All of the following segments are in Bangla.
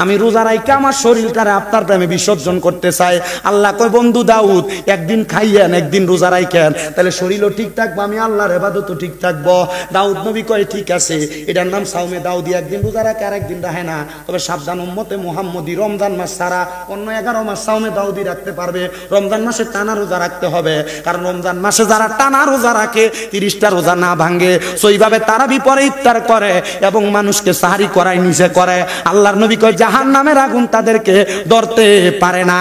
আমি রোজা রাইখা আমার শরীরটারে আপনার প্রেমে বিসর্জন করতে চাই। আল্লাহ কয় বন্ধু দাউদ একদিন খাইয়েন একদিন রোজা রাইখেন, তাহলে শরীরও ঠিক থাকবো, আমি আল্লাহর ইবাদতও ঠিক থাকবো। দাউদ নবী কয় ঠিক আছে, এটার নাম সাওমে দাউদি, একদিন রোজা রাখে আর একদিন রাখে না। তবে সাবধান উম্মতে মুহাম্মদী, রমজান মাস ছাড়া অন্য 11 মাস সাওমে দাউদি রাখতে পারবে, রমজান মাসে টানা রোজা রাখতে হবে। কারণ রমজান মাসে যারা টানা রোজা রাখে 30টা রোজা না ভাঙে, সেইভাবে তারা বিপরে ইফতার করে এবং মানুষকে সাহারি করায় নিচে করে, আল্লাহর নবী কয় জাহান্নামের আগুন তাদেরকে ধরতে পারে না।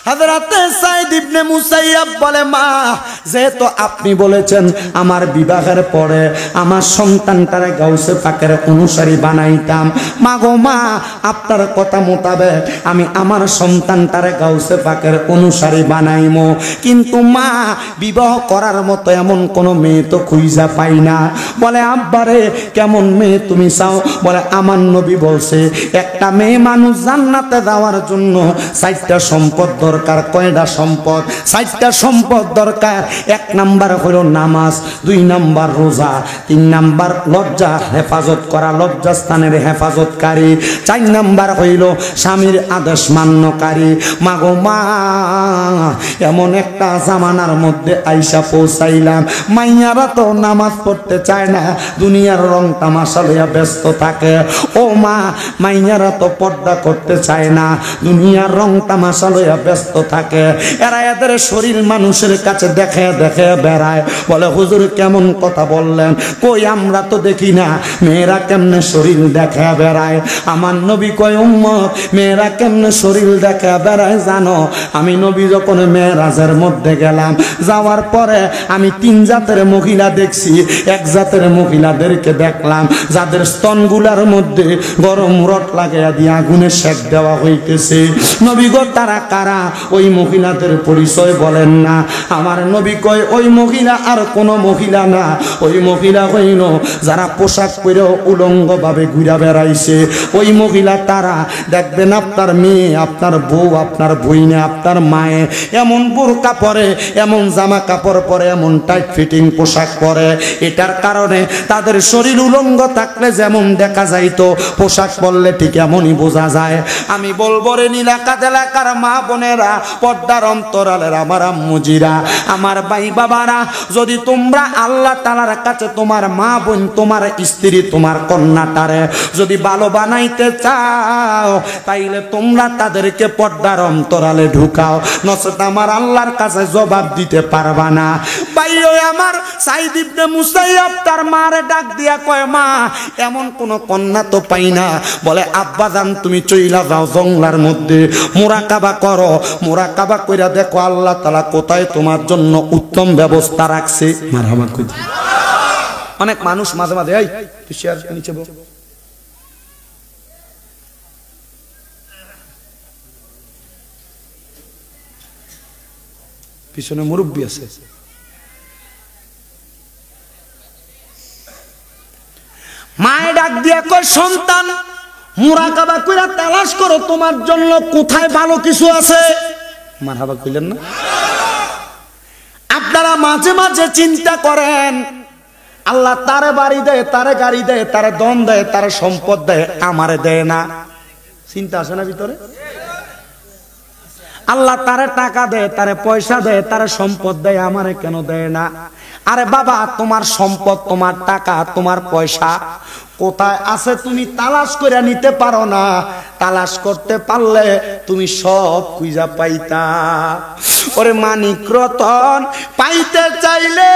হযরতে সাইদ ইবনে মুসাইয়াব বলে, মা যেহেতু আপনি বলেছেন আমার বিবাহের পরে আমার সন্তানটারে গাউসে পাকের অনুসারী বানাইতাম, মা গো মা আপনার কথা মোতাবেক আমি আমার সন্তানটারে গাউসে পাকের অনুসারী বানাইমো, কিন্তু মা বিবাহ করার মতো এমন কোনো মেয়ে তো খুঁজা পাই না। বলে আব্বারে কেমন মেয়ে তুমি চাও? বলে আমার নবী বলছে একটা মেয়ে মানুষ জান্নাতে যাওয়ার জন্য 4টা সম্পদ দরকার। কয়টা সম্পদ? 4টা সম্পদ দরকার। 1 নাম্বার হলো নামাজ, 2 নাম্বার রোজা, 3 নাম্বার লজ্জা হেফাজত করা, লজ্জাস্থানের হেফাজতকারী, 4 নাম্বার হইল স্বামীর আদেশ মান্যকারী। মাগো মা এমন একটা জামানার মধ্যে আইসা পৌঁছাইলাম, মাইয়ারা তো নামাজ পড়তে চায় না, দুনিয়ার রং তামাশা লইয়া ব্যস্ত থাকে। ও মা মাইয়ারা তো পর্দা করতে চায় না, দুনিয়ার রং তামাশা লইয়া ব্যস্ত থাকে। এরা এদের শরীর মানুষের কাছে দেখে দেখে বেড়ায়। বলে হুজুর কেমন কথা বললেন, কই আমরা তো দেখি না মেয়েরা কেমনে শরীর দেখে বেড়ায়। আমার নবী কয় উম্মত মেয়েরা কেমনে শরীর দেখে বেড়ায় জানো? আমি নবী যখন মেরাজের মধ্যে গেলাম, যাওয়ার পরে আমি 3 জাতের মহিলা দেখছি। এক জাতের মহিলাদেরকে দেখলাম যাদের স্তনগুলার মধ্যে গরম রড লাগাইয়া দিয়ে আগুনে সেক দেওয়া হইতেছে। নবী গো তারা কারা? ওই মহিলাদের পরিচয় বলেন না। আমার নবী কয় ওই মহিলা আর কোন মহিলা না, ওই মহিলা হইল যারা পোশাক পরে উলঙ্গ ভাবে ঘুরা বেড়াইছে। ওই মহিলা তারা দেখবেন আপনার মেয়ে, আপনার বউ, আপনার বইনে, আপনার মায়ে এমন বোরকা পরে, এমন জামা কাপড় পরে, এমন টাইট ফিটিং পোশাক পরে, এটার কারণে তাদের শরীর উলঙ্গ থাকলে যেমন দেখা যাইতো পোশাক পরলে ঠিক এমনই বোঝা যায়। আমি বলবো রে নীলাকাত এলাকার মা বোনেরা, পর্দার অন্তরালের আমার আম্মুজিরা, আমার ভাই বাবারা, যদি তোমরা আল্লাহ তাআলার কাছে তোমার মা বোন, তোমার স্ত্রী, তোমার কন্যাটারে যদি ভালো বানাইতে চাও, তাইলে তোমরা তাদেরকে পর্দার অন্তরালে ঢুকাও, নচেত আমার আল্লাহর কাছে জবাব দিতে পারবা না। ভাই ওই আমার সাইদ ইবনে মুসাইয়াব তার মারে ডাক দিয়া কয়, মা এমন কোন কন্যা তো পাই না। বলে আব্বা জান তুমি চইলা যাও জঙ্গলার মধ্যে, মুরাকাবা করো, মুরাকাবা কইরা দেখো আল্লাহ তাআলা কোথায় তোমার জন্য উত্তম ব্যবস্থা রাখছে। মারহাবা কই। অনেক মানুষ মাঝে মাঝে এই তুই শেয়ার নিচে বল, পিছনে মুরব্বী আছে, মায়ে ডাক দিয়া কয় সন্তান মুরাকাবা কইরা তালাশ করো তোমার জন্য কোথায় ভালো কিছু আছে। মারহাবা কইলেন না? আপনারা মাঝে মাঝে চিন্তা করেন আল্লাহ তারে বাড়ি দেয়, তারে গাড়ি দেয়, তারে দন দেয়, তারে সম্পদ দেয়, আমারে দেয় না। চিন্তা আসে না ভিতরে? আল্লাহ তারে টাকা দেয়, তারে পয়সা দেয়, তারে সম্পদ দেয়, আমারে কেন দেয় না? আরে বাবা তোমার সম্পদ, তোমার টাকা, তোমার পয়সা কোথায় আছে তুমি তালাশ করে নিতে পারো না। তালাশ করতে পারলে তুমি সব খুঁজা পাইতা। ওরে মানিক রতন পাইতে চাইলে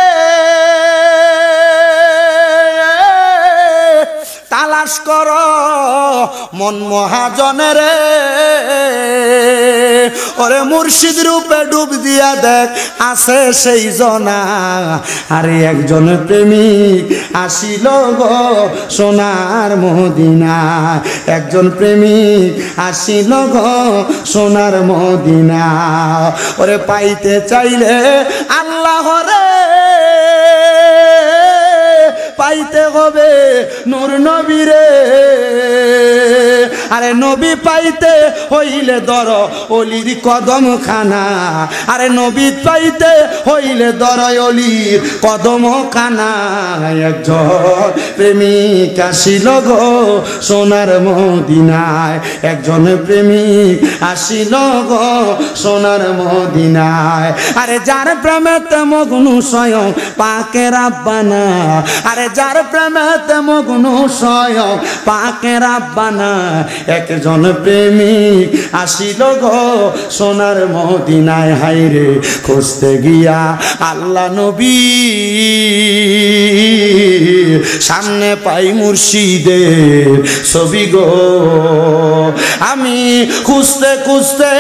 তালাশ করো মন মহাজনের, ওরে মুর্শিদ রূপে ডুব দিয়া দেখ আছে সেই জনা। আরে একজন প্রেমিক আসিল গো সোনার মদিনা, একজন প্রেমিক আসিল গো সোনার মদিনা। ওরে পাইতে চাইলে আল্লাহরে পাইতে হবে নূর নবীরে, আরে নবী পাইতে হইলে ধর অলির কদম খানা, আরে নবী পাইতে হইলে ধর অলির কদম খানা। একজন প্রেমিক আসিল গো সোনার মদিনায়, একজন প্রেমিক আসিল গো সোনার মদিনায়। আরে যার প্রেমেতে মগ্ন স্বয়ং পাকে রাব্বানা, আরে যার প্রেমেতে মগ্ন স্বয়ং পাকে রাব্বানা। একজন প্রেমিক আসিল গো সোনার মদিনায়। হাইরে খুঁজতে গিয়া আল্লাহ নবী সামনে পাই মুর্শিদের ছবি গো। আমি খুঁজতে খুঁজতে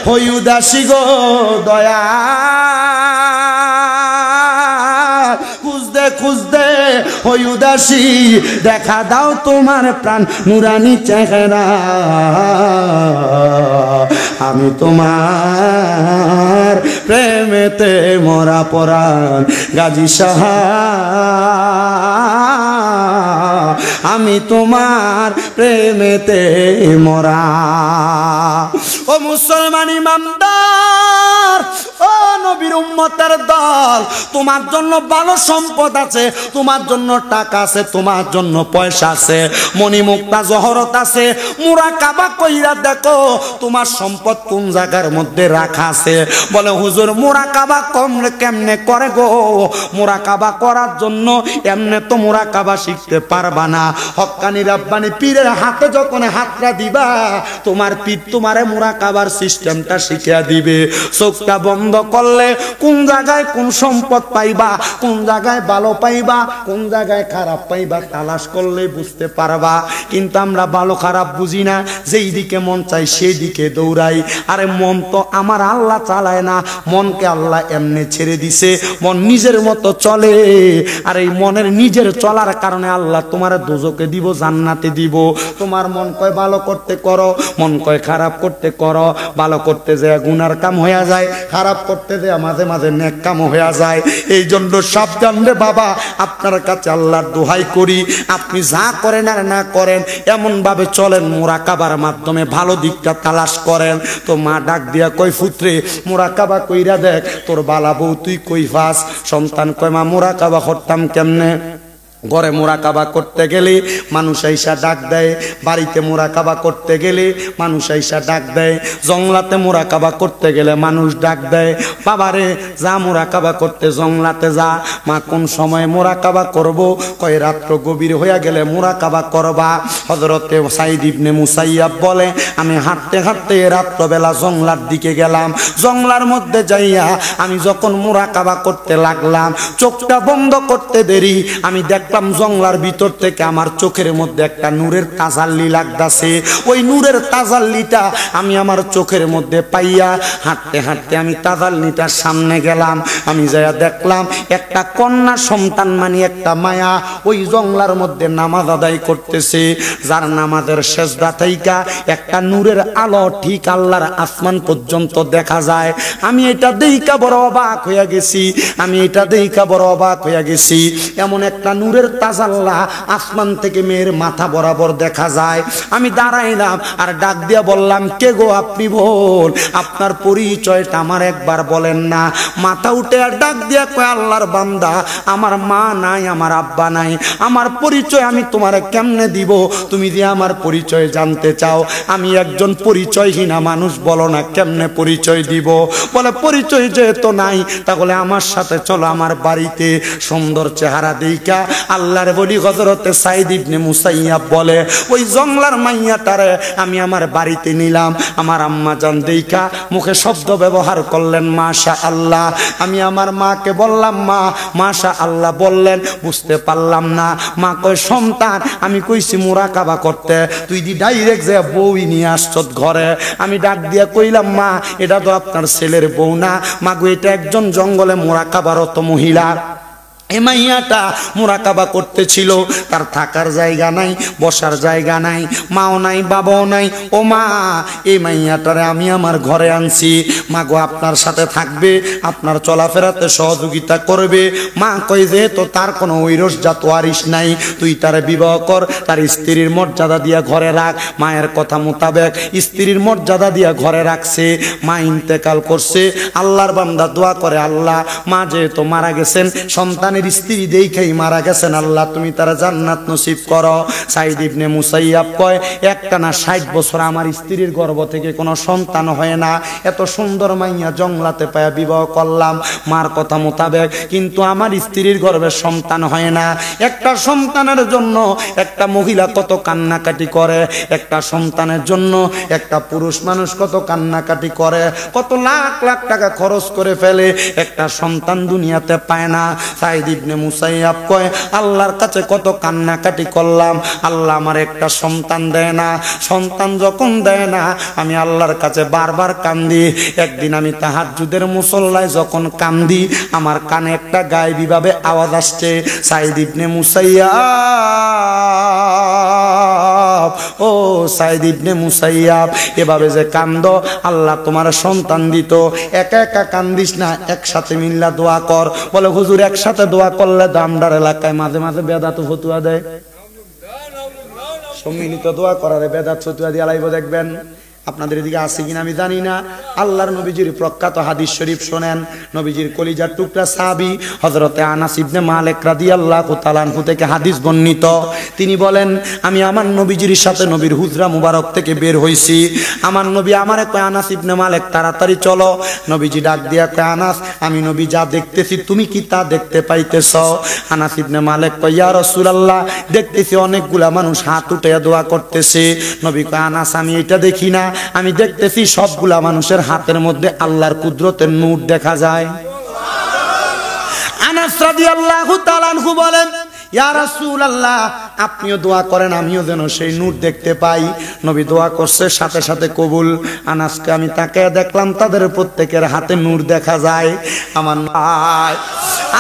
হই উদাসী গো দয়া, খুঁজতে খুঁজতে হই উদাসী, দেখা দাও তোমার প্রাণ নুরানি চেহারা। আমি তোমার প্রেমেতে মরা পরাণ গাজী সাহা, আমি তোমার প্রেমেতে মরা। ও মুসলমান ইমানদার, ও নবীর উম্মতের দল, তোমার জন্য ভালো সম্পদ আছে, তোমার জন্য টাকা আছে, তোমার জন্য পয়সা আছে, মণিমুক্তা জহরত আছে। মুরাকাবা কইরা দেখো তোমার সম্পদ কোন জায়গার মধ্যে রাখা আছে। বলে হুজুর মুরাকাবা কেমনে করে গো? মুরাকাবা করার জন্য এমনে তো মুরাকাবা শিখতে পারবা না। হক্কানি রাব্বানি পীরের হাতে যখন হাতটা দিবা, তোমার পীর তোমারে মুরাকাবার সিস্টেমটা শিখিয়ে দিবে। চোখটা বন্ধ করলে কোন জায়গায় কোন সম্পদ পাইবা, কোন জায়গায় ভালো পাইবা, কোন জায়গায় খারাপ পাইবা, তালাশ করলে বুঝতে পারবা। কিন্তু আমরা ভালো খারাপ বুঝি না, যেই দিকে মন চাই সেই দিকে দৌড়াই। আরে মন তো আমার আল্লাহ চালায় না, মনকে আল্লাহ এমনি ছেড়ে দিছে, মন নিজের মতো চলে। আর এই মনের নিজের চলার কারণে আল্লাহ তোমার দোজকে দিব, জান্নাতে দিব। তোমার মন কয় ভালো করতে করো, মন কয় খারাপ করতে করো। ভালো করতে যায় গুনার কাম হয়ে যায়, খারাপ করতে যায় মাঝে মাঝে নেক কাম হয়ে যায়। এই জন্য সাবধান রে বাবা, আপনার কাছে আল্লাহর দোহাই করি, আপনি যা করেন আর না করেন এমন ভাবে চলেন, মুরাকাবার মাধ্যমে ভালো দিকটা তালাশ করেন। তো মা ডাক দিয়া কই পুত্রে মুরাকাবা কইরা দেখ তোর বালা বউ তুই কই ফাস। সন্তান কয় মা মুরাকাবা করতাম কেমনে? ঘরে মুরাকাবা করতে গেলে মানুষ আইসা ডাক দেয়, বাড়িতে মুরাকাবা করতে গেলে মানুষ আইসা ডাক দেয়, জংলাতে মুরাকাবা করতে গেলে মানুষ ডাক দেয়, বাবারে যা মুরাকাবা করতে জংলাতে যা। মা কোন সময় মুরাকাবা করব? কয় রাত্র গভীর হইয়া গেলে মুরাকাবা করবা। হযরতে সাইদ ইবনে মুসাইয়াব বলে আমি হাঁটতে হাঁটতে রাত্রবেলা জংলার দিকে গেলাম। জংলার মধ্যে যাইয়া আমি যখন মুরাকাবা করতে লাগলাম, চোখটা বন্ধ করতে দেরি আমি দেখলাম জংলার ভিতর থেকে আমার চোখের মধ্যে একটা নূরের তাজাল্লি লাগতাছে। ওই নূরের তাজাল্লিটা আমি আমার চোখের মধ্যে পাইয়া হাঁটতে হাঁটতে আমি তাজাল্লিটার সামনে গেলাম। আমি যাইয়া দেখলাম একটা কন্যা সন্তান মানে একটা মায়া ওই জংলার মধ্যে নামাজ আদায় করতেছে, যার নামাজের সেজদা থাইকা একটা নূরের আলো ঠিক আল্লাহর আসমান পর্যন্ত দেখা যায়। আমি এটা দেইকা বড় অবাক হইয়া গেছি, আমি এটা দেইকা বড় অবাক হইয়া গেছি। এমন একটা নূরের তাজাল্লা আসমান থেকে মেয়ের মাথা বরাবর দেখা যায়। আমি দাঁড়াইলাম আর ডাক দিয়া বললাম কে গো আপনি? বল আপনার পরিচয়টা আমার একবার বলেন না। মাথা উঠে আর ডাক দিয়া কয় আল্লাহর বান্দা, আমার মা নাই, আমার আব্বা নাই, আমার পরিচয় আমি তোমারে কেমনে দিব? তুমি যে আমার পরিচয় জানতে চাও, আমি একজন পরিচয়হীনা মানুষ, বলো না কেমনে পরিচয় দিব? বলে পরিচয় যেহেতু নাই তাহলে আমার সাথে চলো আমার বাড়িতে। সুন্দর চেহারা দেইকা আল্লাহর বলি হযরতে সাইদ ইবনে মুসাইয়াব বলে ওই জংলার মাইয়াটারে আমি আমার বাড়িতে নিলাম। আমার আম্মা জান দেইকা মুখে শব্দ ব্যবহার করলেন মাশা আল্লাহ। আমি আমার মাকে বললাম মা মাশা আল্লাহ বললেন, বুঝতে পারলাম না। মা কয় সন্তান আমি কইছি মুরাকাবা করতে, তুই দি ডাইরেক্ট যে বউই নিয়ে আসছত ঘরে। আমি ডাক দিয়া কইলাম মা এটা তো আপনার ছেলের বউ না। মা গো এটা একজন জঙ্গলে মুরাকাবারত মহিলা। এই মাইয়াটা মুরাকাবা করতেছিল, তার থাকার জায়গা নাই, বসার জায়গা নাই, মাও নাই, বাবাও নাই। ও মা, এই মাইয়াটারে আমি আমার ঘরে আনছি, মা গো আপনার সাথে থাকবে, আপনার চলাফেরাতে সহযোগিতা করবে। মা কই যে তো তার কোনো ঐরস জাত ওয়ারিশ নাই, তুই তারে বিবাহ কর, তার স্ত্রীর মর্যাদা দিয়া ঘরে রাখ। মায়ের কথা মোতাবেক স্ত্রীর মর্যাদা দিয়া ঘরে রাখছে। মা ইন্তেকাল করছে। আল্লাহর বান্দা দোয়া করে, আল্লাহ মা যেহেতু মারা গেছেন, সন্তান স্ত্রী দেখেই মারা গেছেন, আল্লাহ তুমি তারা জান্নাত নসিব করো। সাইদ ইবনে মুসাইয়াব কয়, একটানা 60 বছর আমার স্ত্রীর গর্ভ থেকে কোনো সন্তান হয় না, এত সুন্দর মাইয়া জংলাতে পায়া বিবাহ করলাম মার কথা মোতাবেক, কিন্তু আমার স্ত্রীর গর্ভে সন্তান হয় না। একটা সন্তানের জন্য একটা মহিলা কত কান্নাকাটি করে, একটা সন্তানের জন্য একটা পুরুষ মানুষ কত কান্নাকাটি করে, কত লাখ লাখ টাকা খরচ করে ফেলে, একটা সন্তান দুনিয়াতে পায় না। সাইদ ইবনে মুসাইয়াব কয়, আল্লাহর কাছে কত কান্নাকাটি করলাম, আল্লাহ আমার একটা সন্তান দেয় না। সন্তান যখন দেয় না, আমি আল্লাহর কাছে বারবার কান্দি। একদিন আমি তাহাজ্জুদের মুসল্লায় যখন কান্দি, আমার কানে একটা গায়েবী ভাবে আওয়াজ আসছে, সাইদ ইবনে মুসাইয়াব, ও সাইদ ইবনে মুসাইয়াব, এভাবে যে কান্দ, আল্লাহ তোমার সন্তান দিত। একা একা কান্দিস না, একসাথে মিল্লা দোয়া কর। বলে হুজুর একসাথে দোয়া করলে দামদার এলাকায় মাঝে মাঝে বেদাত ফতুয়া দেয়, সম্মিলিত দোয়া করারে বেদাত ফতুয়া দিয়ে আলাইব। দেখবেন আপনাদের এদিকে আছে কিনা আমি জানি না। আল্লাহর নবীজির প্রখ্যাত হাদিস শরীফ শোনেন। নবীজির কলিজার টুকরা সাহাবী হযরতে আনাস ইবনে মালিক রাদিয়াল্লাহু তাআলা আনহু থেকে হাদিস বর্ণিত। তিনি বলেন, আমি আমার নবীজির সাথে নবীর হুজরা মুবারক থেকে বের হইছি। আমার নবী আমারে কয়, আনাস ইবনে মালিক তাড়াতাড়ি চলো। নবীজি ডাক দিয়া কয়, আনাস আমি নবী যা দেখতেছি তুমি কি তা দেখতে পাইতেছ? আনাস ইবনে মালিক কয়, ইয়া রাসূলুল্লাহ, দেখতেছি অনেকগুলা মানুষ হাত উঠে দোয়া করতেছে। নবী কয়, আনাস আমি এটা দেখি না, আমি দেখতেছি সবগুলা মানুষের হাতের মধ্যে আল্লাহর কুদরতের নূর দেখা যায়। আনাস রাদিয়াল্লাহু তাআলা আনহু বলেন, ইয়া রাসূলুল্লাহ, আপনিও দোয়া করেন আমিও যেন সেই নূর দেখতে পাই। নবী দোয়া করছে, সাথে সাথে কবুল। আনাসকে আমি তাকায় দেখলাম, তাদের প্রত্যেকের হাতে নূর দেখা যায়। আমার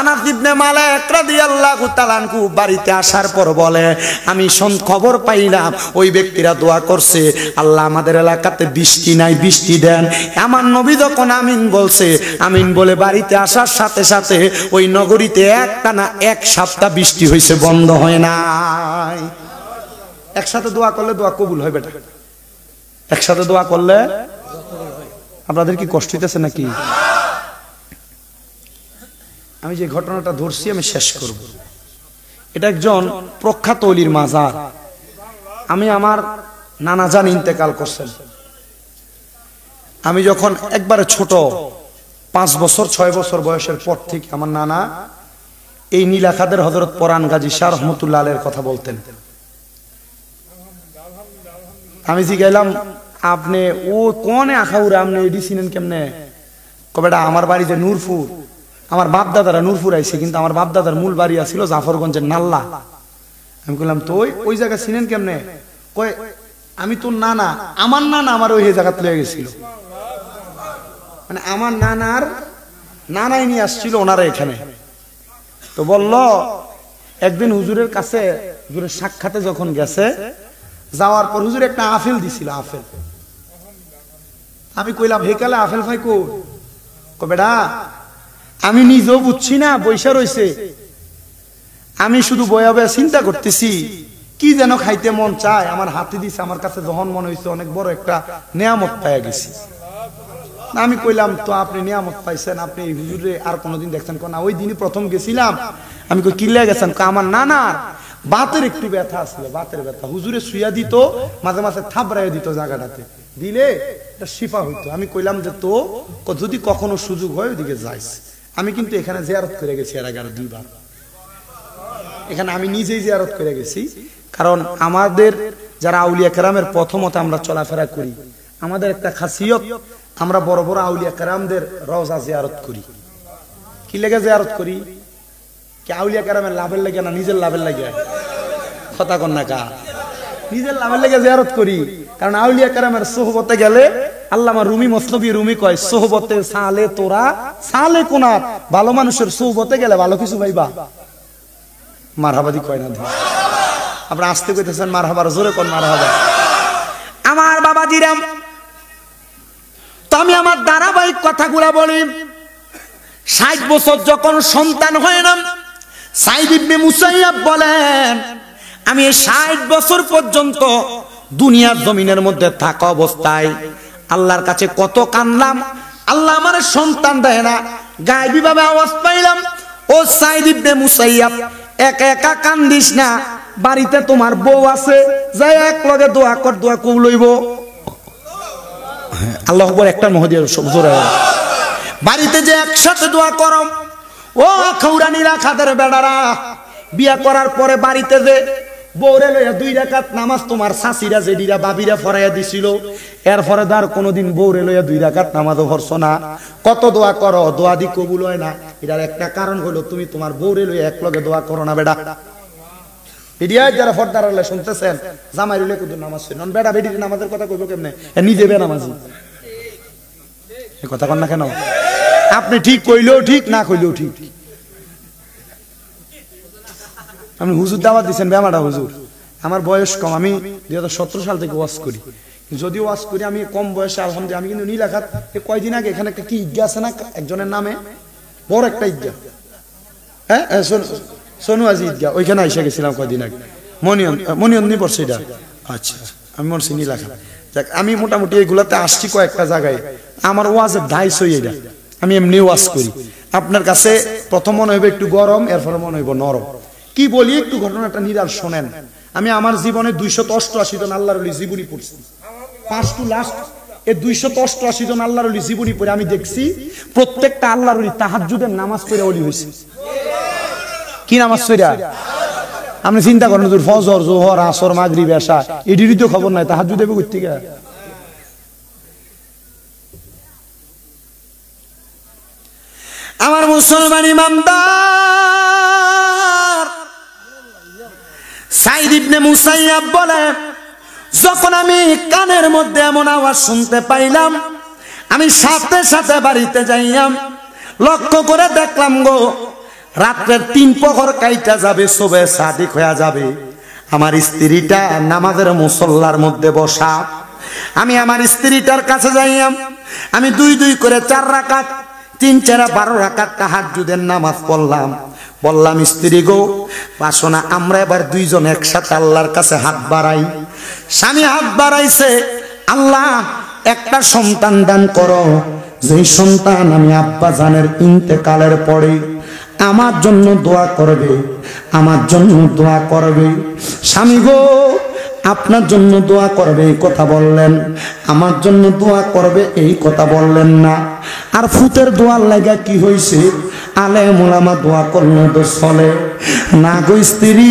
আনাস ইবনে মালিক রাদিয়াল্লাহু তাআলা আনহু বাড়িতে আসার পর বলে, আমি খবর পাইলাম ওই ব্যক্তিরা দোয়া করছে, আল্লাহ আমাদের এলাকাতে বৃষ্টি নাই, বৃষ্টি দেন। আমার নবী যখন আমিন বলছে, আমিন বলে বাড়িতে আসার সাথে সাথে ওই নগরীতে একটানা 1 সপ্তাহ বৃষ্টি হয়েছে, বন্ধ হয় নাই। একসাথে দোয়া করলে দোয়া কবুল হয় বেটা, একসাথে দোয়া করলে। আপনাদের কি কষ্ট হইতেছে নাকি? আমি যে ঘটনাটা ধরছি আমি শেষ করব। এটা একজন প্রখ্যাত ওলির মাজার। আমি আমার নানা জান ইন্তেকাল করছেন। আমি যখন একবারে ছোট 5 বছর 6 বছর বয়সের পর থেকে আমার নানা এই নীলাখাদের হযরত পরান গাজী শাহ রহমতুল্লাহ আলাইহির কথা বলতেন। আমি জিগাইলাম, আপনি ও কোনে আখাউরে আপনি এডি চিনেন কেমনে? কবেটা আমার বাড়ি যে নূরপুর, আমার বাপ দাদারা নূরপুর আইছে, কিন্তু আমার বাপ দাদার মূল বাড়ি ছিল জাফরগঞ্জের নাল্লা। আমি কইলাম, তো ওই জায়গা চিনেন কেমনে? কয়, আমি তোর নানা, আমার নানা আমার ওই জায়গাতে লয়ে গেছিল। মানে আমার নানার নানাই নিয়ে আসছিল ওনারা এখানে। তো বলল, একদিন হুজুরের কাছে হুজুরের সাক্ষাতে যখন গেছে, যাওয়ার পর হুজুর একটা আপেল দিছিল, আপেল। আমি কইলাম, হেকালে আপেল ভাই কো? বেটা আমি নিজেও বুঝছি না, বৈশা রইছে। আমি শুধু বয়া বয়া চিন্তা করতেছি কি যেন খাইতে মন চায়, আমার হাতে দিছে। আমার কাছে যখন মনে হয়েছে অনেক বড় একটা নিয়ামত পাইয়া গেছি। আমি কইলাম, তো আপনি নিয়ামত পাইছেন, আপনি হুজুরে আর কোনোদিন দেখছেন? না, ওই দিনই প্রথম গেছিলাম। আমি কই, কিল্লা গেছেন? আমার নানার বাতের একটু ব্যথা আসছিল, বাতের ব্যথা। হুজুরে শুইয়া দিত, মাঝে মাঝে থাবড়াইয়া দিত, জায়গাটাতে দিলে এটা শিফা হইতো। আমি কইলাম যে, তো যদি কখনো সুযোগ হয় ওইদিকে যাইস। আমি কিন্তু এখানে জিয়ারত করে গেছি এর আগে 2 বার। এখানে আমি নিজেই জিয়ারত করে গেছি। কারণ আমাদের যারা আউলিয়া কেরামের প্রথমত আমরা চলাফেরা করি, আমাদের একটা খাসিয়ত, আমরা বড় বড় আউলিয়া কেরামদের রওজা জিয়ারত করি। কি লেগে জিয়ারত করি? কি আউলিয়া কেরামের লাভের লাগে না নিজের লাভের লাগে? কথা কন না কা? নিজের লাভের লেগে জিয়ারত করি। কারণ আউলিয়া কেরামের সোহবতে গেলে আল্লামা রুমি মসনবী রুমি কয় সোহবতে সালে তোরা সালে কোনার, ভালো মানুষের সোহবতে গেলে ভালো কিছু পাইবা। মারহাবাদি কয় না, আপনারা আসতে কইতেছেন মারহাবার, জোরে কোন মারহাবা। আমার বাবাজিরাম, তো আমি আমার ধারাবাহিক কথাগুলা বলি। 60 বছর যখন সন্তান হয় না, সাইদ ইবনে মুসাইয়াব বলেন আমি 60 বছর পর্যন্ত দুনিয়ার জমিনের মধ্যে থাকা অবস্থায় আল্লাহর কাছে কত কানলাম, আল্লাহ আমার সন্তান দেয় না। গায়েবী ভাবে আওয়াজ পাইলাম, ও সাইদ ইবনে মুসাইয়াব একা একা কান্দিস না, বাড়িতে তোমার বউ আছে, যাই এক লগে দোয়া কর, দোয়া কবুল হইব। আল্লাহু আকবার, একটা মহদিয়া জোরে বাড়িতে যে একসাথে দোয়া করো। ও খৌরানিরা, খাদের বেড়ারা, বিয়া করার পরে বাড়িতে যে বউরে লইয়া 2 রাকাত নামাজ তোমার শাশিরা জেডিরা বাবিরা ফরাইয়া দিছিল, এরপরে আর কোনোদিন বউরে লইয়া 2 রাকাত নামাজও পড়ছো না। কত দোয়া করো, দোয়া দি কবুল হয় না। এটার একটা কারণ হলো তুমি তোমার বউরে লইয়া এক লগে দোয়া করো না। বেটা এডিয়া যারা ফর্দার আল্লাহ শুনতেছেন, জামাই লইলে কত নামাজ পড়ে নন, বেটা বেডির নামাজের কথা কইব কেমনে? নিজে বে নামাজি, এই কথা কন না কেন? আপনি ঠিক কইলেও ঠিক, না কইলেও ঠিক। আপনি হুজুর দাওয়াত দিচ্ছেন, বেমাটা হুজুর। আমার বয়স কম, আমি 2017 সাল থেকে ওয়াজ করি। যদিও ওয়াজ করি আমি কম বয়সে, আলহামদুলিল্লাহ। আমি কিন্তু নীলাখাত কয়দিন আগে এখানে একটা কি ঈদগাহ আছে না একজনের নামে, বড় একটা ঈদগাহ, হ্যাঁ সোনুয়াজি ঈদগাহ, ওইখানে এসে গেছিলাম কয়দিন আগে। মনিয়ন্দি পড়ছে এটা। আচ্ছা, আমি মনে নীলাখাত। আমি মোটামুটি এইগুলাতে আসছি কয়েকটা জায়গায়। আমার ওয়াজের ধাইস হই এটা, আমি এমনি ওয়াজ করি। আপনার কাছে প্রথম মনে হইবে একটু গরম, এরপরে মনে হইব নরম। কি বলি একটু ঘটনাটা নিরাল শোনেন। আমি আমার জীবনে 288 জন আল্লাহর ওলি জীবনী পড়ছি, ফার্স্ট টু লাস্ট। এই 288 জন আল্লাহর ওলি জীবনী পড়ে আমি দেখছি প্রত্যেকটা আল্লাহর ওলি তাহাজ্জুদের নামাজ পড়ে ওলি হয়েছে। কি নামাজ পড়া? আপনি চিন্তা করেন, ফজর, জোহর, আসর, মাগরিব, এশা, এটিরই তো খবর নাই, তাহাজ্জুদ দেবে কই থেকে? আমার মুসলমান ইমানদার, সাইদ ইবনে মুসাইয়াব বলে যখন আমি কানের মধ্যে এমন আওয়াজ শুনতে পাইলাম, আমি সাথে সাথে বাড়িতে যাইলাম, লক্ষ্য করে দেখলাম গো রাত্রের 3 প্রহর কাইটা যাবে, সবে সাদিক হয়ে যাবে। আমার স্ত্রীটা নামাজের মুসল্লার মধ্যে বসা। আমি আমার স্ত্রীটার কাছে যাইলাম, আমি 2 করে 4 রাকাত, 3 4 12 রাকাত তাহাজ্জুদের নামাজ পড়লাম। বললাম, স্ত্রী গো, পাশো না আমরা এবার 2 জন একসাথে আল্লাহর কাছে হাত বাড়াই। স্বামী হাত বাড়াইছে, আল্লাহ একটা সন্তান দান করো, যেই সন্তান আমি আব্বা জানের ইন্তেকালের পরে আমার জন্য দোয়া করবে, আমার জন্য দোয়া করবে। স্বামী গো, আপনার জন্য দোয়া করবে এই কথা বললেন, আমার জন্য দোয়া করবে এই কথা বললেন না। আর ফুতের দোয়ার লাগা কি হয়েছে? আলেম ওলামা দোয়া করলে তো চলে না গো স্ত্রী।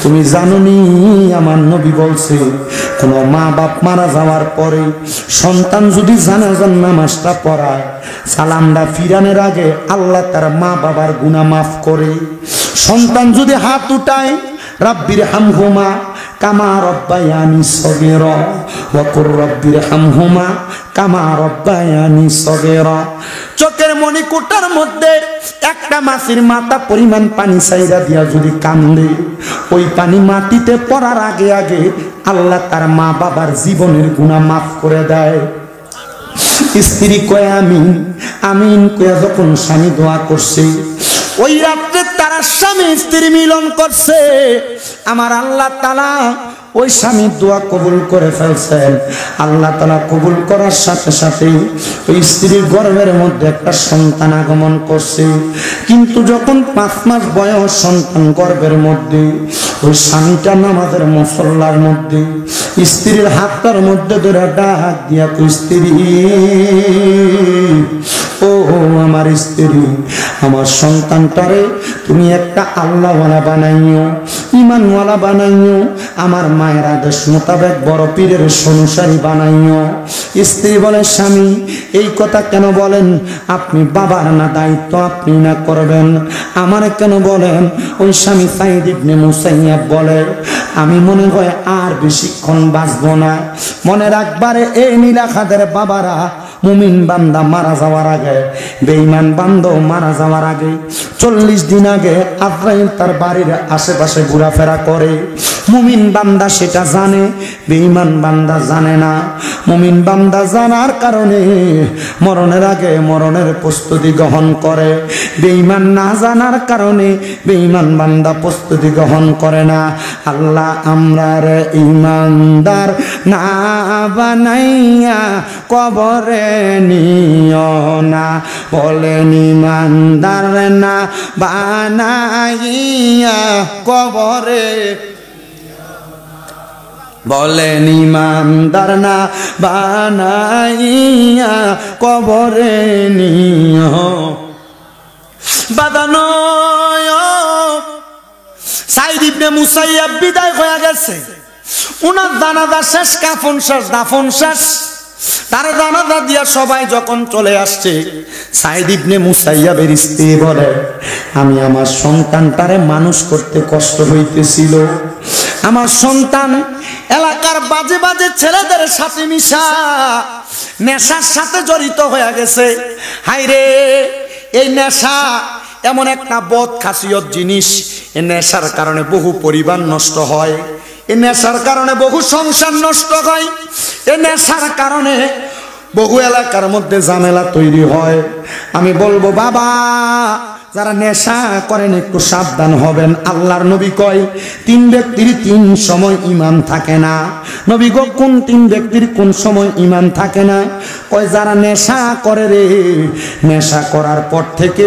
তুমি জানোনি আমার নবী বলছে, কোন মা বাপ মারা যাওয়ার পরে সন্তান যদি জানাজার নামাজটা পড়ায়, সালামটা ফিরানোর আগে আল্লাহ তার মা বাবার গুনাহ মাফ করে। সন্তান যদি হাত উঠায়, রাব্বির হামহুমা কামা রব্বায়ানি সগীরা ওয়া কুর রাব্বির হামহুমা কামা রব্বায়ানি সগীরা। চোখের মণিকোটার মধ্যে একটা মাছের মাথা পরিমাণ পানি চাইরা দিয়া যদি কান্দে, ওই পানি মাটিতে পড়ার আগে আগে আল্লাহ তার মা বাবার জীবনের গুনাহ মাফ করে দেয়। স্ত্রী কয় আমিন, আমিন কয়া যখন স্বামী দোয়া করছে, ওই রাত্রে তারা স্বামী স্ত্রী মিলন করছে। আমার আল্লাহ তাআলা ওই স্বামীর দোয়া কবুল করে ফেলছেন। আল্লাহ তাআলা কবুল করার সাথে সাথে ওই স্ত্রীর গর্ভের মধ্যে একটা সন্তান আগমন করছে। কিন্তু যখন 5 মাস বয়স সন্তান গর্ভের মধ্যে, ওই স্বামীটা নামাজের মুসল্লার মধ্যে স্ত্রীর হাতটার মধ্যে ধরে ডাক দিয়া কই, স্ত্রী ও আমার স্ত্রী, আমার সন্তানটারে তুমি একটা আল্লাহওয়ালা বানাইও, ইমানওয়ালা বানাইও, আমার মায়ের আদেশ মোতাবেক বড় পীরের অনুসারী বানাইও। স্ত্রী বলে, স্বামী এই কথা কেন বলেন? আপনি বাবার না দায়িত্ব আপনি না করবেন, আমারে কেন বলেন? ওই স্বামী সাইদ ইবনে মুসাইয়াব বলে, আমি মনে হয় আর বেশিক্ষণ বাঁচব না। মনে রাখবারে এই নীলাখাদের বাবারা, মুমিন বান্দা মারা যাওয়ার আগে, বেঈমান বান্দা মারা যাওয়ার আগে 40 দিন আগে আজরাইল তার বাড়ির আশেপাশে ঘোরাফেরা করে। মুমিন বান্দা সেটা জানে, বেঈমান বান্দা জানে না। মুমিন বান্দা জানার কারণে মরণের আগে মরণের প্রস্তুতি গ্রহণ করে, বেঈমান না জানার কারণে বেঈমান বান্দা প্রস্তুতি গ্রহণ করে না। আল্লাহ আমরারে ইমানদার না বানাইয়া কবরে নিও না, বলেন ইমানদার না বানাইয়া কবরে, বলেন ইমানদার না বানাইয়া কবরে নিও। বাদানো সাইদ ইবনে মুসাইয়াব বিদায় হয়ে গেছে, উনার জানাজা শেষ, কাফন শেষ, দাফন শেষ। তার জানাজা দিয়া সবাই যখন চলে আসছে, সাইদ ইবনে মুসাইয়াবের স্ত্রী বলে, আমি আমার সন্তানটারে মানুষ করতে কষ্ট হইতেছিল, আমার সন্তান এলাকার বাজে বাজে ছেলেদের সাথে মিশা নেশার সাথে জড়িত হয়ে গেছে। হায়রে, এই নেশা এমন একটা বদ খাসিয়ত জিনিস, এই নেশার কারণে বহু পরিবার নষ্ট হয়, এই নেশার কারণে বহু সংসার নষ্ট হয়, এই নেশার কারণে বহু এলাকার মধ্যে ঝামেলা তৈরি হয়। আমি বলবো বাবা, যারা নেশা করেন একটু সাবধান হবেন। আল্লাহর নবী কয় 3 ব্যক্তির 3 সময় ঈমান থাকে না। নবী গো কোন 3 ব্যক্তির কোন সময় ঈমান থাকে না? কয় যারা নেশা করে রে, নেশা করার পর থেকে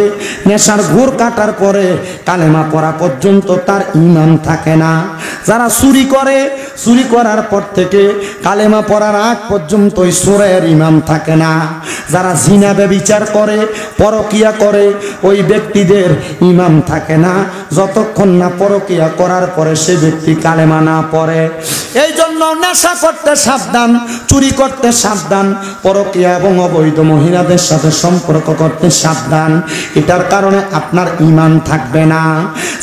নেশার ঘোর কাটার পরে কালেমা পড়া পর্যন্ত তার ঈমান থাকে না। যারা চুরি করে, চুরি করার পর থেকে কালেমা পড়ার আগ পর্যন্ত ওই চোরের ঈমান থাকে না। যারা জিনা ব্যভিচার করে, পরকিয়া করে, ওই ব্যক্তিদের ঈমান থাকে না যতক্ষণ না পরকিয়া করার পরে সে ব্যক্তি কালেমা না পড়ে। এই জন্য নেশা করতে সাবধান, চুরি করতে সাবধান, পরকিয়া এবং অবৈধ মহিলাদের সাথে সম্পর্ক করতে সাবধান। এটার কারণে আপনার ঈমান থাকবে না।